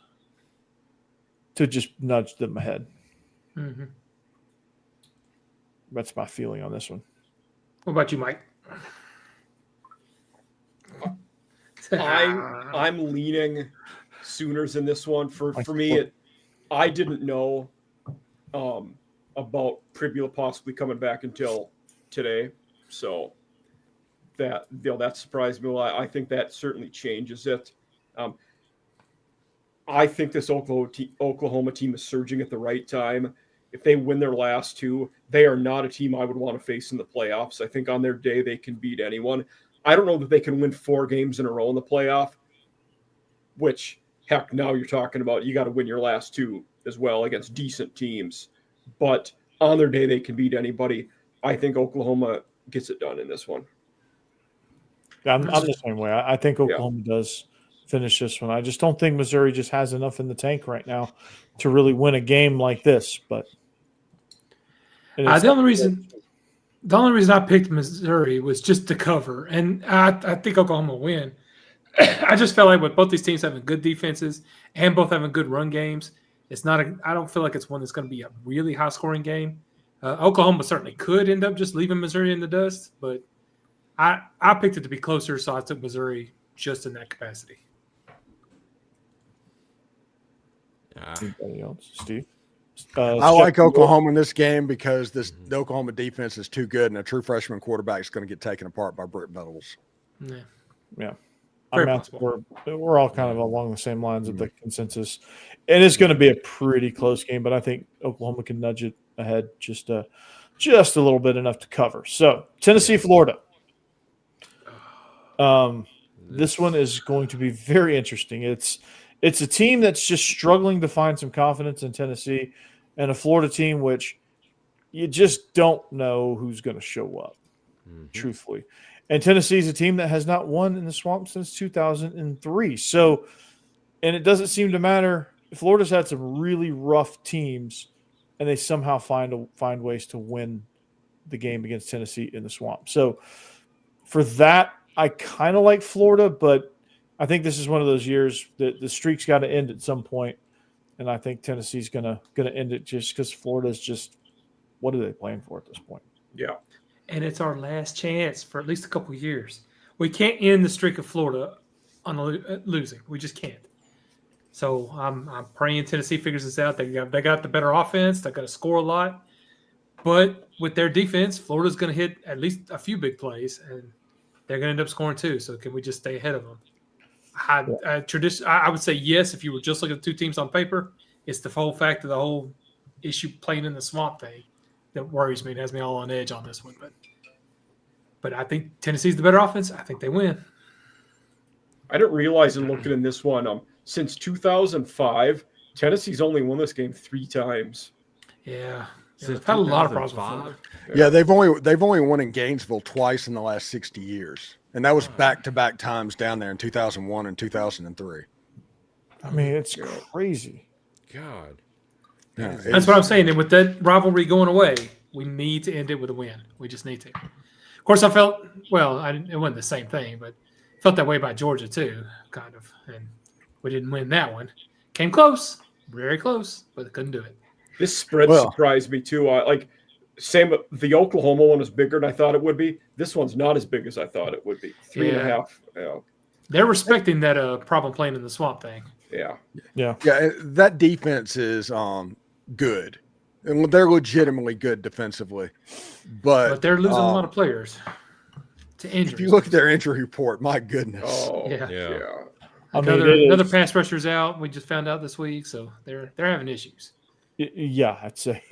to just nudge them ahead. Mm-hmm. That's my feeling on this one. What about you, Mike? I'm leaning Sooners in this one. For me, I didn't know about Pribula possibly coming back until today, so that surprised me. I think that certainly changes it. I think this Oklahoma team is surging at the right time. If they win their last 2, they are not a team I would want to face in the playoffs. I think on their day they can beat anyone. I don't know that they can win 4 games in a row in the playoff, which, heck, now you're talking about you got to win your last 2 as well against decent teams. But on their day, they can beat anybody. I think Oklahoma gets it done in this one. Yeah, I'm the same way. I think Oklahoma does finish this one. I just don't think Missouri just has enough in the tank right now to really win a game like this. But the only reason I picked Missouri was just to cover, and I think Oklahoma will win. I just felt like with both these teams having good defenses and both having good run games, I don't feel like it's one that's going to be a really high scoring game. Oklahoma certainly could end up just leaving Missouri in the dust, but I picked it to be closer, so I took Missouri just in that capacity. Anybody else? Steve? I like Oklahoma in this game because the Oklahoma defense is too good, and a true freshman quarterback is going to get taken apart by Britt Venables. Yeah. We're all kind of along the same lines of the consensus. And it's going to be a pretty close game, but I think Oklahoma can nudge it ahead just a little bit, enough to cover. So, Tennessee, Florida. This one is going to be very interesting. It's a team that's just struggling to find some confidence in Tennessee, and a Florida team which you just don't know who's going to show up, truthfully. And Tennessee is a team that has not won in the Swamp since 2003. So, and it doesn't seem to matter. Florida's had some really rough teams, and they somehow find ways to win the game against Tennessee in the Swamp. So, for that, I kind of like Florida, but I think this is one of those years that the streak's got to end at some point, and I think Tennessee's gonna end it just because Florida's just, what are they playing for at this point? Yeah. And it's our last chance for at least a couple of years. We can't end the streak of Florida on losing. We just can't. So I'm praying Tennessee figures this out. They got the better offense. They're going to score a lot. But with their defense, Florida's going to hit at least a few big plays, and they're going to end up scoring too. So can we just stay ahead of them? I would say yes if you were just looking at 2 teams on paper. It's the whole fact of the whole issue playing in the Swamp thing that worries me and has me all on edge on this one. But I think Tennessee's the better offense. I think they win. I didn't realize in looking in this one, since 2005, Tennessee's only won this game 3 times. Yeah. They've had a lot of problems. Yeah, they've only won in Gainesville twice in the last 60 years. And that was back-to-back times down there in 2001 and 2003. I mean, it's crazy. God. Yeah, that's what I'm saying. And with that rivalry going away, we need to end it with a win. We just need to. Of course, I felt, it wasn't the same thing, but felt that way about Georgia too, kind of. And we didn't win that one. Came close, very close, but couldn't do it. This spread surprised me too. Same, the Oklahoma one was bigger than I thought it would be. This one's not as big as I thought it would be. 3.5. Yeah. They're respecting that problem playing in the swamp thing. Yeah. That defense is good, and they're legitimately good defensively, but they're losing a lot of players to injuries. If you look at their injury report, my goodness. Oh yeah. Another pass rusher's out. We just found out this week, so they're having issues. Yeah, I'd say.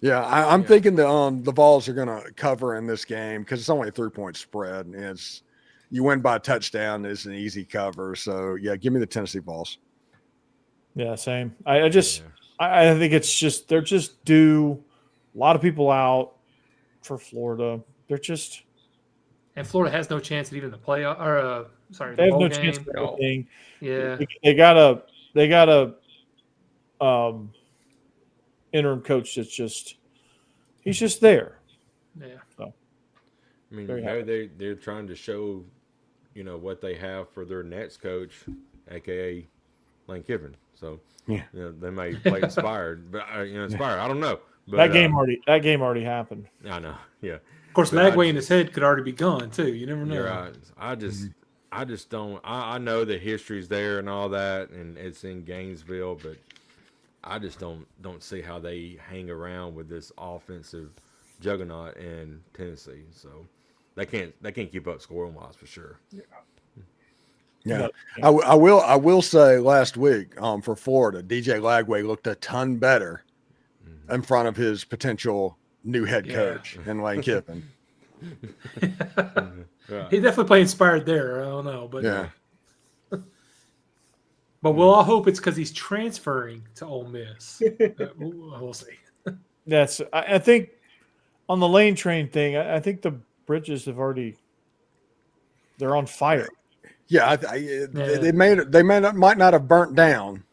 Yeah, I'm thinking the Vols are going to cover in this game because it's only a 3-point spread, and you win by a touchdown is an easy cover. So yeah, give me the Tennessee Vols. Yeah, same. I think it's just they're just due. A lot of people out for Florida. And Florida has no chance at even the playoff they have no game. chance for anything. Yeah, they got a interim coach that's he's just there. Yeah. So, I mean, they're trying to show, what they have for their next coach, aka Lane Kiffin. So they may play inspired, but inspired. I don't know. But, that game already happened. I know. Yeah. Of course, Magway in his head could already be gone too. You never know. You're right. I just don't. I know the history's there and all that, and it's in Gainesville, but I just don't see how they hang around with this offensive juggernaut in Tennessee. So they can't keep up scoring wise for sure. Yeah. I will say last week for Florida, DJ Lagway looked a ton better in front of his potential new head coach in Lane Kiffin. He definitely played inspired there. I don't know, but but we'll all hope it's because he's transferring to Ole Miss. We'll see. I think on the Lane train thing, I think the bridges they're on fire. Yeah, they might not have burnt them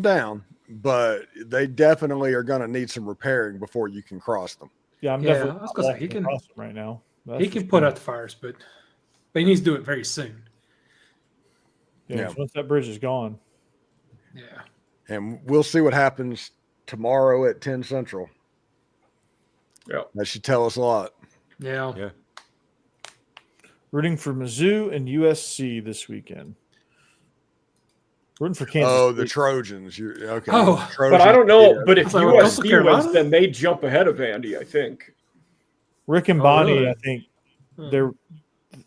down, but they definitely are going to need some repairing before you can cross them. Yeah, I was going to say he can cross them right now. He can put out the fires, but he needs to do it very soon. Yeah, once that bridge is gone. Yeah. And we'll see what happens tomorrow at 10 Central. Yeah. That should tell us a lot. Yeah. Yeah. Rooting for Mizzou and USC this weekend. Rooting for Kansas. Oh, the Trojans. Okay. Oh, Trojans. But I don't know. But if like, USC wins, then they jump ahead of Vandy, I think. Rick and Bonnie, really? I think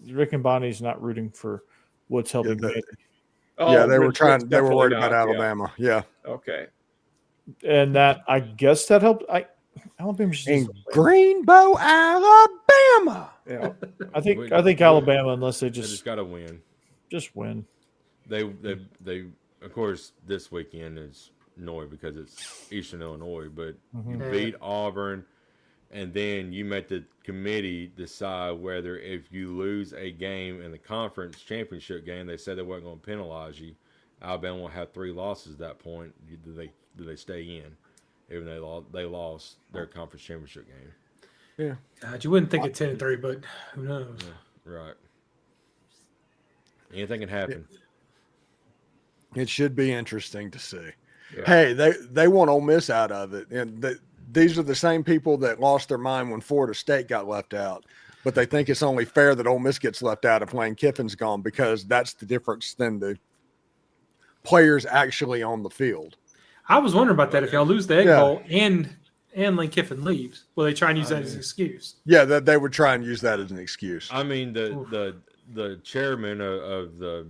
Rick and Bonnie's not rooting for what's helping Vandy. Yeah, they were worried about Alabama. Yeah. Okay. And that, I guess that helped. Alabama in Greenbow, Alabama. Yeah. I think Alabama, unless they just got to win. Just win. They of course this weekend is annoying because it's Eastern Illinois, but you beat Auburn, and then you make the committee decide whether if you lose a game in the conference championship game, they said they weren't going to penalize you. Alabama will have 3 losses at that point. Do they stay in, even though they lost their conference championship game? Yeah. God, you wouldn't think it 10-3, but who knows? Yeah, right. Anything can happen. It should be interesting to see. Yeah. Hey, they want Ole Miss out of it, and these are the same people that lost their mind when Florida State got left out, but they think it's only fair that Ole Miss gets left out if Lane Kiffin's gone because that's the difference than the players actually on the field. I was wondering about that. If y'all lose the Egg Bowl and Lane Kiffin leaves, will they try and use that as an excuse? Yeah, they would try and use that as an excuse. I mean, the chairman of the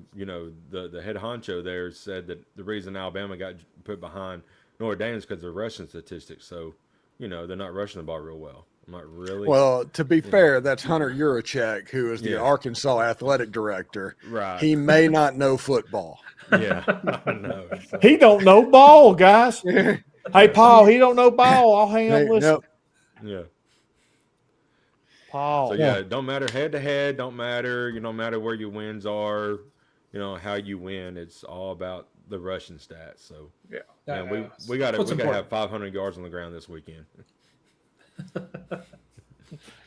the head honcho there said that the reason Alabama got put behind Notre Dame is because of rushing statistics. So, they're not rushing the ball real well. I'm not really. Well, to be fair, that's Hunter Yurachek, who is the Arkansas athletic director. Right. He may not know football. Yeah, I know. He don't know ball, guys. Hey, Paul, he don't know ball. I'll hang on listen. Nope. Yeah. Paul. So, yeah, it don't matter head to head. Don't matter. No matter where your wins are. how you win. It's all about the rushing stats. So yeah, we got to have 500 yards on the ground this weekend.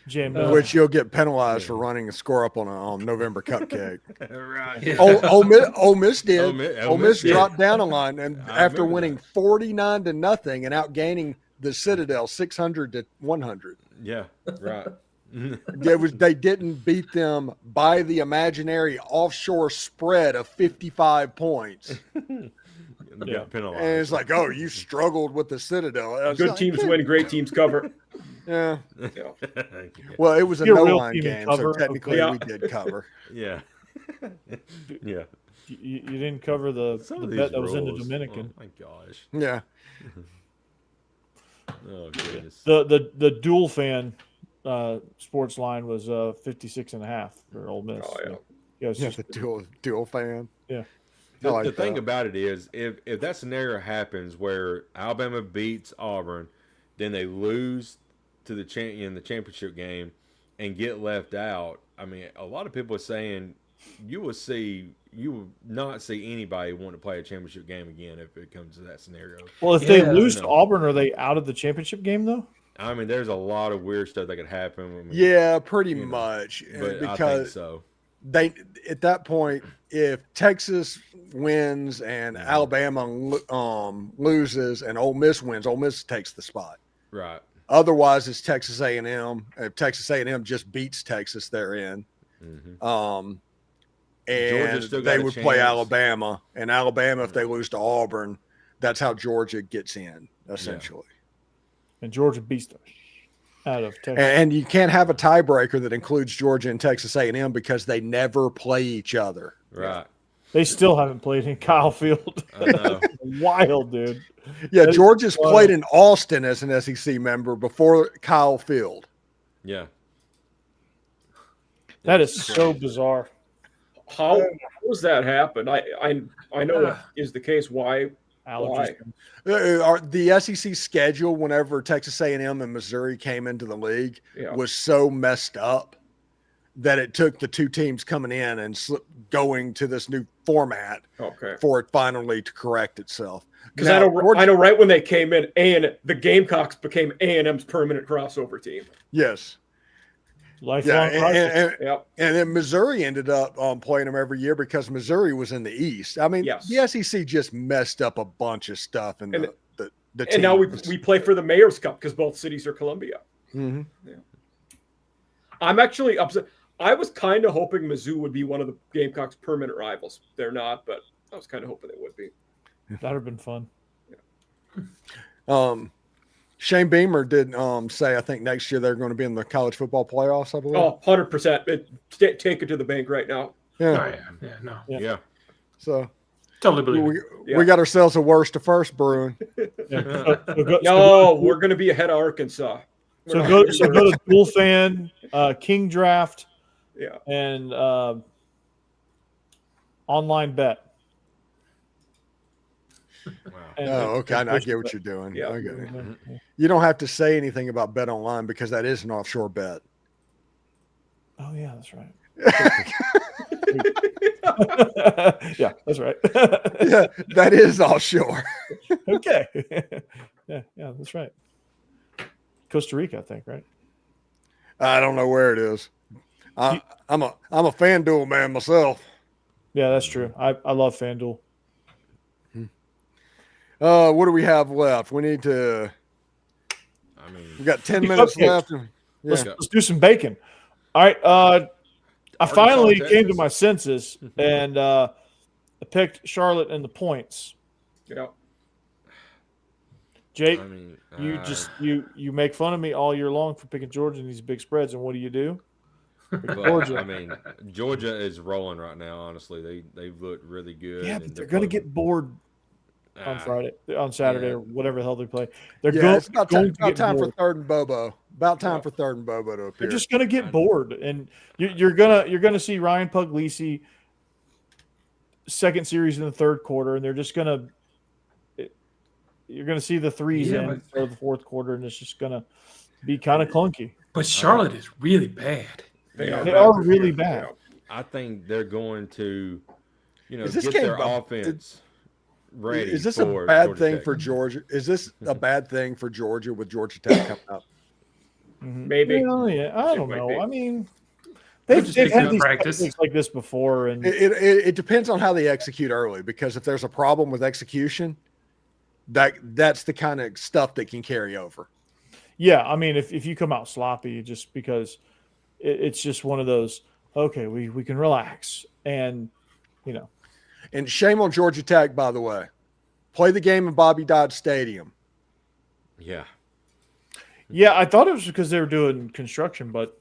Which you'll get penalized for running a score up on November cupcake. Right. Yeah. Ole Miss did. Ole Miss dropped down a line, and after winning 49-0 and outgaining the Citadel 600-100. Yeah, right. They didn't beat them by the imaginary offshore spread of 55 points. Got penalized. And it's like, oh, you struggled with the Citadel. Good teams win, great teams cover. Yeah. Well, it was a no-line game, so technically we did cover. Yeah. Yeah. You didn't cover the bet that was in the Dominican. Oh, my gosh. Yeah. Oh, goodness. The dual fan sports line was 56.5 for Ole Miss. Oh, yeah. The dual fan. Yeah. The thing about it is, if that scenario happens where Alabama beats Auburn, then they lose to the championship game and get left out. I mean, a lot of people are saying you will not see anybody want to play a championship game again if it comes to that scenario. Well, if they lose to Auburn, are they out of the championship game though? I mean, there's a lot of weird stuff that could happen. Pretty much. But because I think so. They at that point, if Texas wins and Alabama loses and Ole Miss wins, Ole Miss takes the spot. Right. Otherwise, it's Texas A&M. If Texas A&M just beats Texas, they're in. Mm-hmm. And they would play Alabama. And Alabama, if they lose to Auburn, that's how Georgia gets in, essentially. Yeah. And Georgia beats them out of Texas. And you can't have a tiebreaker that includes Georgia and Texas A&M because they never play each other. Right. They still haven't played in Kyle Field. I know. Wild, dude. Yeah, Georgia's played in Austin as an SEC member before Kyle Field. Yeah. That is so bizarre. How does that happen? I know that is the case. Why? The SEC schedule, whenever Texas A&M and Missouri came into the league, was so messed up that it took the two teams coming in and going to this new format for it finally to correct itself. Because I know right when they came in, the Gamecocks became A&M's permanent crossover team. Yes. Lifelong and then Missouri ended up playing them every year because Missouri was in the East. I mean, the SEC just messed up a bunch of stuff. And now we play for the Mayor's Cup because both cities are Columbia. Mm-hmm. Yeah. I'm actually upset. I was kind of hoping Mizzou would be one of the Gamecocks' permanent rivals. They're not, but I was kind of hoping they would be. That would have been fun. Yeah. Shane Beamer did say, I think next year they're going to be in the college football playoffs, I believe. Oh, 100%. Take it to the bank right now. Yeah. Yeah. So totally believe it. We got ourselves a worst to first brewing. No, we're going to be ahead of Arkansas. So go to Dual Fan, King Draft, and online bet. Wow. Okay. I get what you're doing. Yeah. I get it. You don't have to say anything about Bet Online because that is an offshore bet. Oh, yeah, that's right. Yeah, that's right. Yeah, that is offshore. Okay. Yeah, that's right. Costa Rica, I think, right? I don't know where it is. I'm a FanDuel man myself. Yeah, that's true. I love FanDuel. What do we have left? We need to. I mean, we got 10 minutes left. Yeah. Let's do some bacon. All right. I finally came to my senses and I picked Charlotte and the points. Yeah. Jake, you make fun of me all year long for picking Georgia in these big spreads, and what do? Georgia. I mean, Georgia is rolling right now. Honestly, they've looked really good. Yeah, but they're going to get bored on Saturday, or whatever the hell they play. It's about time for third and Bobo. About time for third and Bobo to appear. They're just going to get bored, and you're gonna see Ryan Puglisi second series in the third quarter, and they're just gonna. You're going to see the threes in for the fourth quarter, and it's just going to be kind of clunky. But Charlotte is really bad. They are really bad. I think they're going to get their offense ready. Is this a bad thing for Georgia? Is this a bad thing for Georgia with Georgia Tech coming up? Maybe. Well, yeah, I don't know. I mean, they've had these practice like this before, and it depends on how they execute early. Because if there's a problem with execution, that's the kind of stuff that can carry over. Yeah, I mean, if you come out sloppy, just because it's just one of those. Okay, we can relax, and And shame on Georgia Tech, by the way. Play the game in Bobby Dodd Stadium. Yeah. Yeah, I thought it was because they were doing construction, but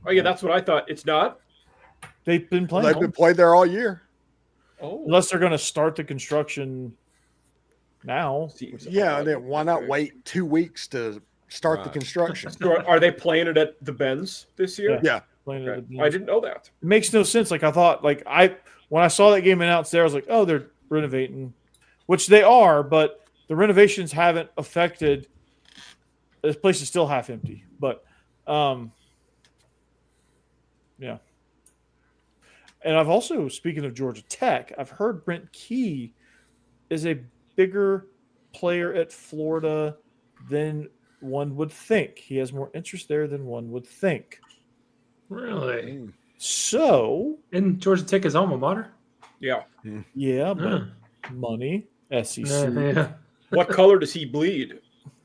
oh yeah, that's what I thought. It's not. They've been playing. They've been played there all year. Oh, unless they're going to start the construction now. Yeah, and then why not wait 2 weeks to start the construction? So are they playing it at the Benz this year? Yeah. Okay. I didn't know that. It makes no sense. Like I thought, when I saw that game announced there, I was like, oh, they're renovating, which they are, but the renovations haven't affected. This place is still half empty, but yeah. And I've also, speaking of Georgia Tech, I've heard Brent Key is a bigger player at Florida than one would think. He has more interest there than one would think. Really? So, and Georgia Tech is alma mater? Yeah. Yeah, but money, SEC. Yeah. What color does he bleed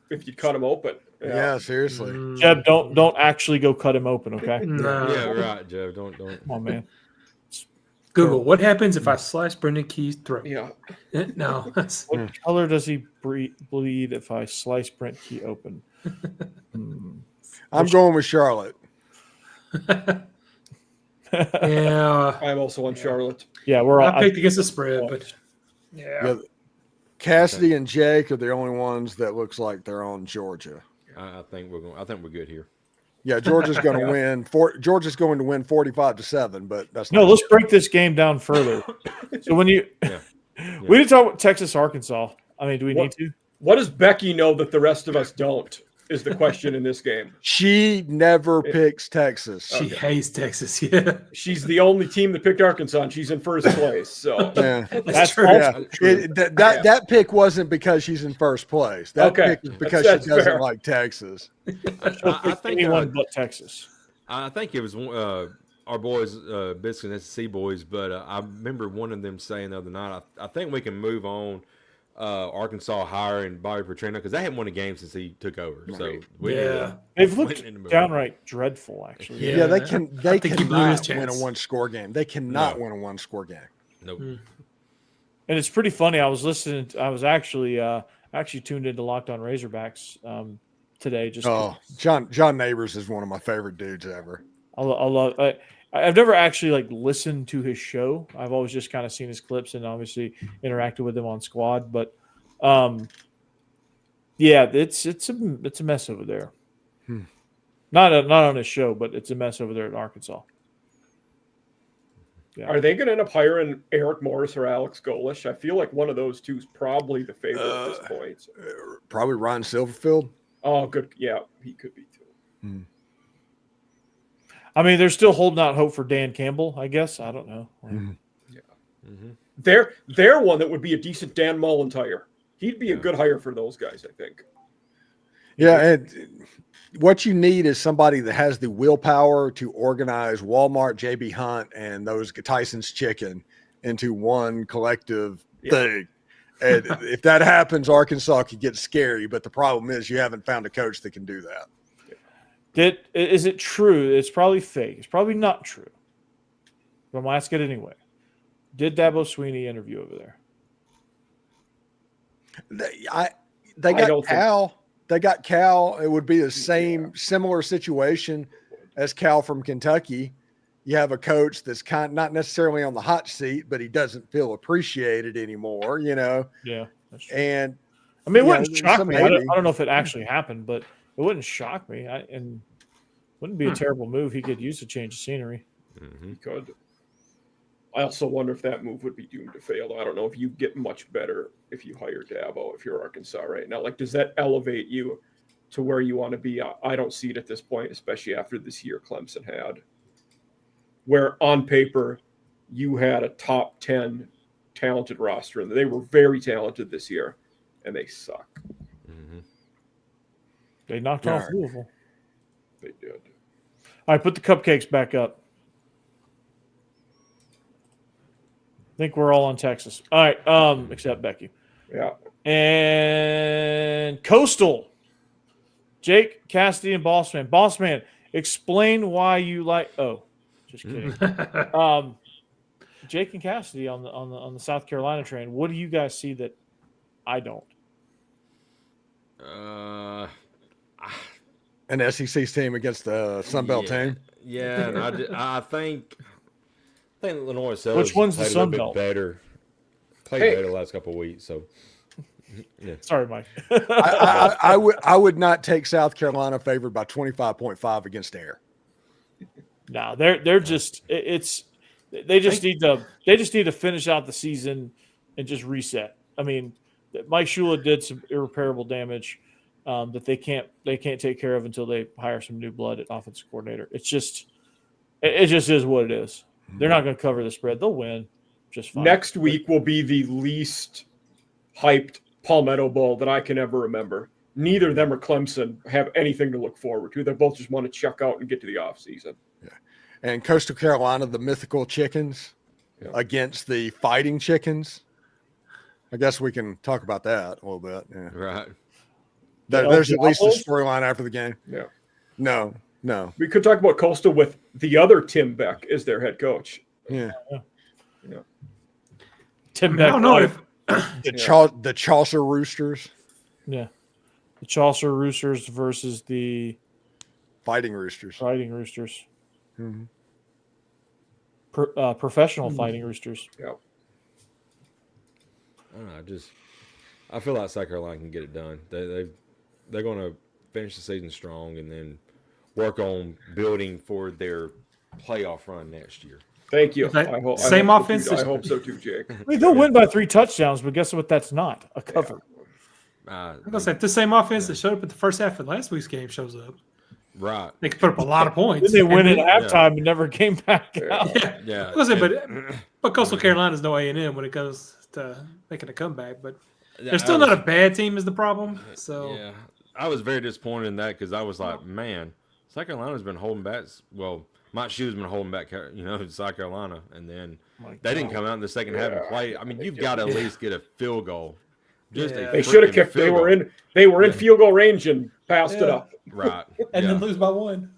if you cut him open? Yeah, seriously. Jeb, don't actually go cut him open, okay? No. Yeah, right, Jeb. Don't. Come on, man. Google, what happens if I slice Brendan Key's throat? Yeah. No. What color does he bleed if I slice Brent Key open? I'm going with Charlotte. Yeah. I'm also on Charlotte. Yeah, I picked against the spread, but yeah. Cassidy and Jake are the only ones that looks like they're on Georgia. I think we're good here. Yeah, Georgia's going to win. Georgia's going to win 45-7, but that's no. Let's break this game down further. So when we didn't talk about Texas, Arkansas. I mean, do we need to? What does Becky know that the rest of us don't? Is the question in this game. She never picks Texas. She hates Texas. Yeah, she's the only team that picked Arkansas, and she's in first place. So yeah. that's true. Yeah. That pick wasn't because she's in first place. That pick is because she doesn't like Texas. I think anyone but Texas. I think it was our boys, Biscuit and SEC boys, but I remember one of them saying the other night, I think we can move on. Arkansas hiring Bobby Petrino because they haven't won a game since he took over. So they've looked downright dreadful. Actually, they cannot win a one-score game. They cannot win a one-score game. Nope. And it's pretty funny. I was listening. I was actually tuned into Locked On Razorbacks today. John Neighbors is one of my favorite dudes ever. I've never actually listened to his show. I've always just kind of seen his clips and obviously interacted with him on Squad. But it's a mess over there. Not on his show, but it's a mess over there at Arkansas. Yeah. Are they going to end up hiring Eric Morris or Alex Golish? I feel like one of those two is probably the favorite at this point. Probably Ryan Silverfield. Oh, good. Yeah, he could be too. I mean, they're still holding out hope for Dan Campbell, I guess. I don't know. They're one that would be a decent Dan Mullen hire. He'd be a good hire for those guys, I think. Yeah, and what you need is somebody that has the willpower to organize Walmart, JB Hunt, and those Tyson's Chicken into one collective thing. And if that happens, Arkansas could get scary. But the problem is you haven't found a coach that can do that. Is it true? It's probably fake. It's probably not true. But I'm going to ask it anyway. Did Dabo Swinney interview over there? They got Cal. They got Cal. It would be the similar situation as Cal from Kentucky. You have a coach that's not necessarily on the hot seat, but he doesn't feel appreciated anymore, Yeah, that's true. And I mean, it wouldn't shock me. I don't know if it actually happened, but it wouldn't shock me. And wouldn't be a terrible move. He could use to change the scenery. He could. I also wonder if that move would be doomed to fail. I don't know if you get much better if you hire Dabo, if you're Arkansas right now. Does that elevate you to where you want to be? I don't see it at this point, especially after this year Clemson had, where on paper you had a top 10 talented roster, and they were very talented this year, and they suck. Mm-hmm. They knocked off Louisville. They did. All right, put the cupcakes back up. I think we're all on Texas. All right, except Becky. Yeah. And Coastal. Jake, Cassidy, and Bossman. Bossman, explain why you like. Oh, just kidding. Jake and Cassidy on the South Carolina train. What do you guys see that I don't? An SEC team against the Sun Belt team. Yeah, and I think Illinois Sellers Which one's the played Sun a little Belt? bit better. Played better the last couple of weeks. So, yeah. Sorry, Mike. I would not take South Carolina favored by 25.5 against Air. No, they're just they just need to finish out the season and just reset. I mean, Mike Shula did some irreparable damage that they can't take care of until they hire some new blood at offensive coordinator. It just is what it is. They're not going to cover the spread. They'll win just fine. Next week will be the least hyped Palmetto Bowl that I can ever remember. Neither of them or Clemson have anything to look forward to. They both just want to check out and get to the offseason. Yeah. And Coastal Carolina, the mythical chickens against the fighting chickens. I guess we can talk about that a little bit. Yeah. Right. There's at least a storyline after the game. Yeah. No. We could talk about Coastal with the other Tim Beck as their head coach. Yeah. Tim Beck. I don't know if the Chaucer Roosters. Yeah. The Chaucer Roosters versus the Fighting Roosters. Mm-hmm. Professional Fighting Roosters. Yeah. I don't know. I feel like South Carolina can get it done. They're going to finish the season strong and then work on building for their playoff run next year. Thank you. I hope so too, Jake. I mean, they'll win by 3 touchdowns, but guess what? That's not a cover. I'm going to say, if the same offense that showed up at the first half of last week's game shows up, right, they could put up a lot of points. Then they win at halftime and never came back out. Yeah. But Coastal Carolina's no A&M when it goes to making a comeback. But they're still not a bad team is the problem. So yeah, I was very disappointed in that because I was like, man, South Carolina's been holding back. Well, Mike Shue's been holding back, South Carolina, and then they didn't come out in the second half and play. I mean, you've got to at least get a field goal. They should have kicked. They were in field goal range and passed it up. Right, and then lose by 1.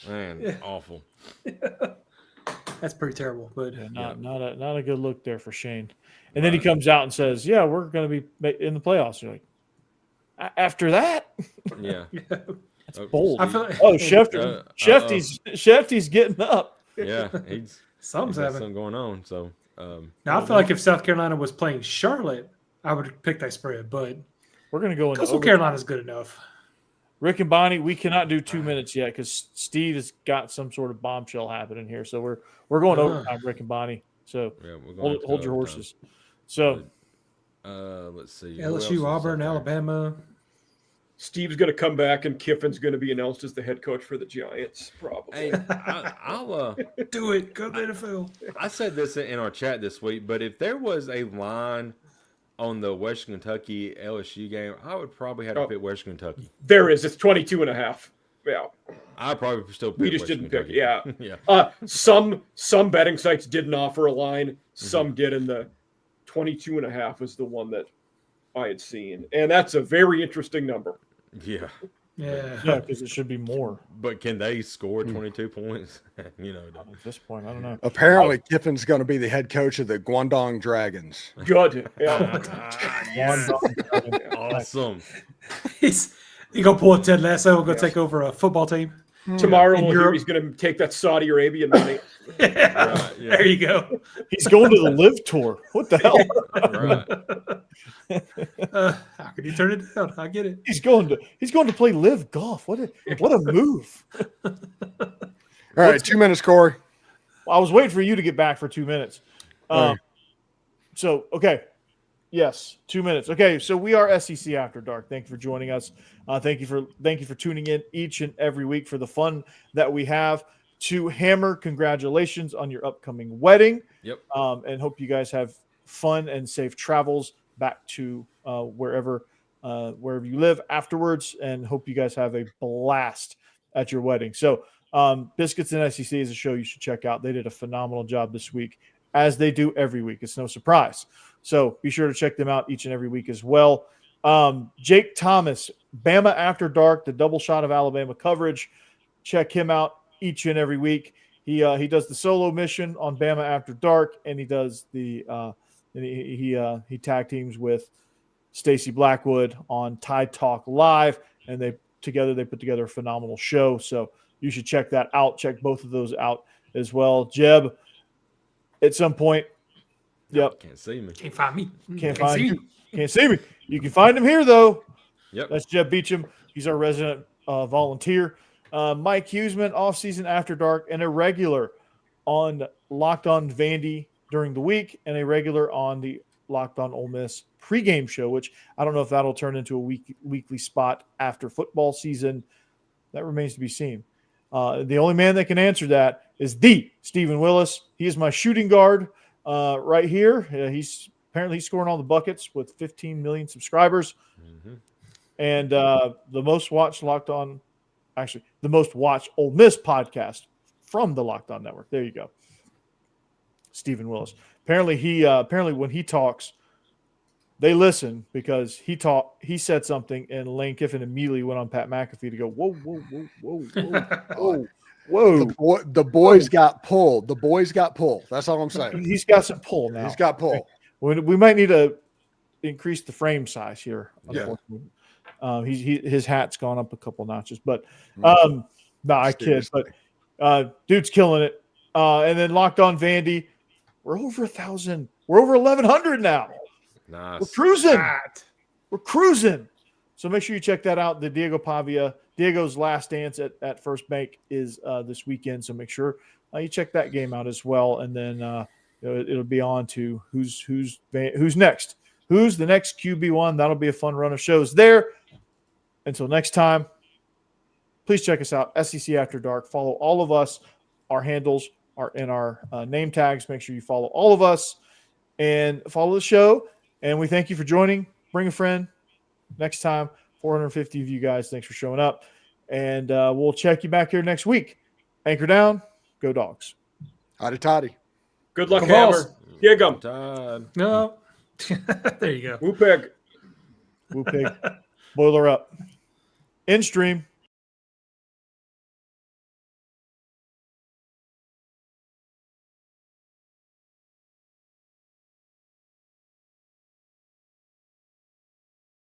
Man, awful. That's pretty terrible. But not a good look there for Shane. And then he comes out and says, "Yeah, we're going to be in the playoffs." You're like, after that, yeah. That's bold. I feel like, Shefty's getting up. Yeah, something going on. So now I feel like if South Carolina was playing Charlotte, I would pick that spread. But we're going to go into Coastal Carolina's good enough. Rick and Bonnie, we cannot do 2 minutes yet because Steve has got some sort of bombshell happening here. So we're going overtime, Rick and Bonnie. So hold your horses. So let's see. LSU, Auburn, Alabama. Steve's going to come back, and Kiffin's going to be announced as the head coach for the Giants, probably. Hey, I'll do it. Go to the NFL. I said this in our chat this week, but if there was a line on the Western Kentucky LSU game, I would probably have to pick Western Kentucky. There is. It's 22.5. Yeah. I probably still pick We just Western didn't pick Kentucky. it. Yeah. Some betting sites didn't offer a line. Some did, and the 22.5 was the one that I had seen. And that's a very interesting number. Yeah. Yeah, because it should be more. But can they score 22 points? At this point, I don't know. Apparently, Kiffin's going to be the head coach of the Guangdong Dragons. Good. Yeah. Awesome. He's going to pull a Ted Lasso and go take over a football team. Tomorrow we'll hear he's going to take that Saudi Arabian money. Right, there you go. He's going to the Live Tour. What the hell? How could you turn it down? I get it. He's going to play Live Golf. What a move! All right, 2 minutes, Corey. I was waiting for you to get back for 2 minutes. So okay. Yes, 2 minutes. Okay, so we are SEC After Dark. Thank you for joining us. Thank you for tuning in each and every week for the fun that we have. To Hammer, congratulations on your upcoming wedding. Yep. And hope you guys have fun and safe travels back to wherever you live afterwards, and hope you guys have a blast at your wedding. So Biscuits and SEC is a show you should check out. They did a phenomenal job this week, as they do every week. It's no surprise. So be sure to check them out each and every week as well. Jake Thomas, Bama After Dark, the double shot of Alabama coverage. Check him out each and every week. He does the solo mission on Bama After Dark, and he does the he tag teams with Stacey Blackwood on Tide Talk Live, and they put together a phenomenal show. So you should check that out. Check both of those out as well. Jeb, at some point, yep, can't see me, can't find me, can't find you, can't see me. You can find him here though. Yep, that's Jeb Beecham. He's our resident volunteer. Mike Huseman, off-season After Dark, and a regular on Locked On Vandy during the week, and a regular on the Locked On Ole Miss pregame show, which I don't know if that'll turn into a weekly spot after football season. That remains to be seen. The only man that can answer that is the Stephen Willis. He is my shooting guard right here. He's scoring all the buckets with 15 million subscribers. Mm-hmm. And the most watched Ole Miss podcast from the Locked On Network. There you go. Stephen Willis. Apparently when he talks, they listen, because he said something and Lane Kiffin immediately went on Pat McAfee to go, whoa. The boys got pulled. The boys got pulled. That's all I'm saying. He's got some pull now. He's got pull. We might need to increase the frame size here. Yeah. His hat's gone up a couple notches, but I kid. But dude's killing it. And then Locked On Vandy, we're over 1,000. We're over 1,100 now. Nice. We're cruising. So make sure you check that out. The Diego's last dance at First Bank is this weekend. So make sure you check that game out as well. And then it'll be on to who's next. Who's the next QB1? That'll be a fun run of shows there. Until next time, please check us out, SEC After Dark. Follow all of us. Our handles are in our name tags. Make sure you follow all of us and follow the show. And we thank you for joining. Bring a friend. Next time, 450 of you guys. Thanks for showing up. And we'll check you back here next week. Anchor down. Go Dogs. Howdy toddy. Good luck, Hammer. Gig 'em. No. There you go. Woo pig. Boiler up. In stream.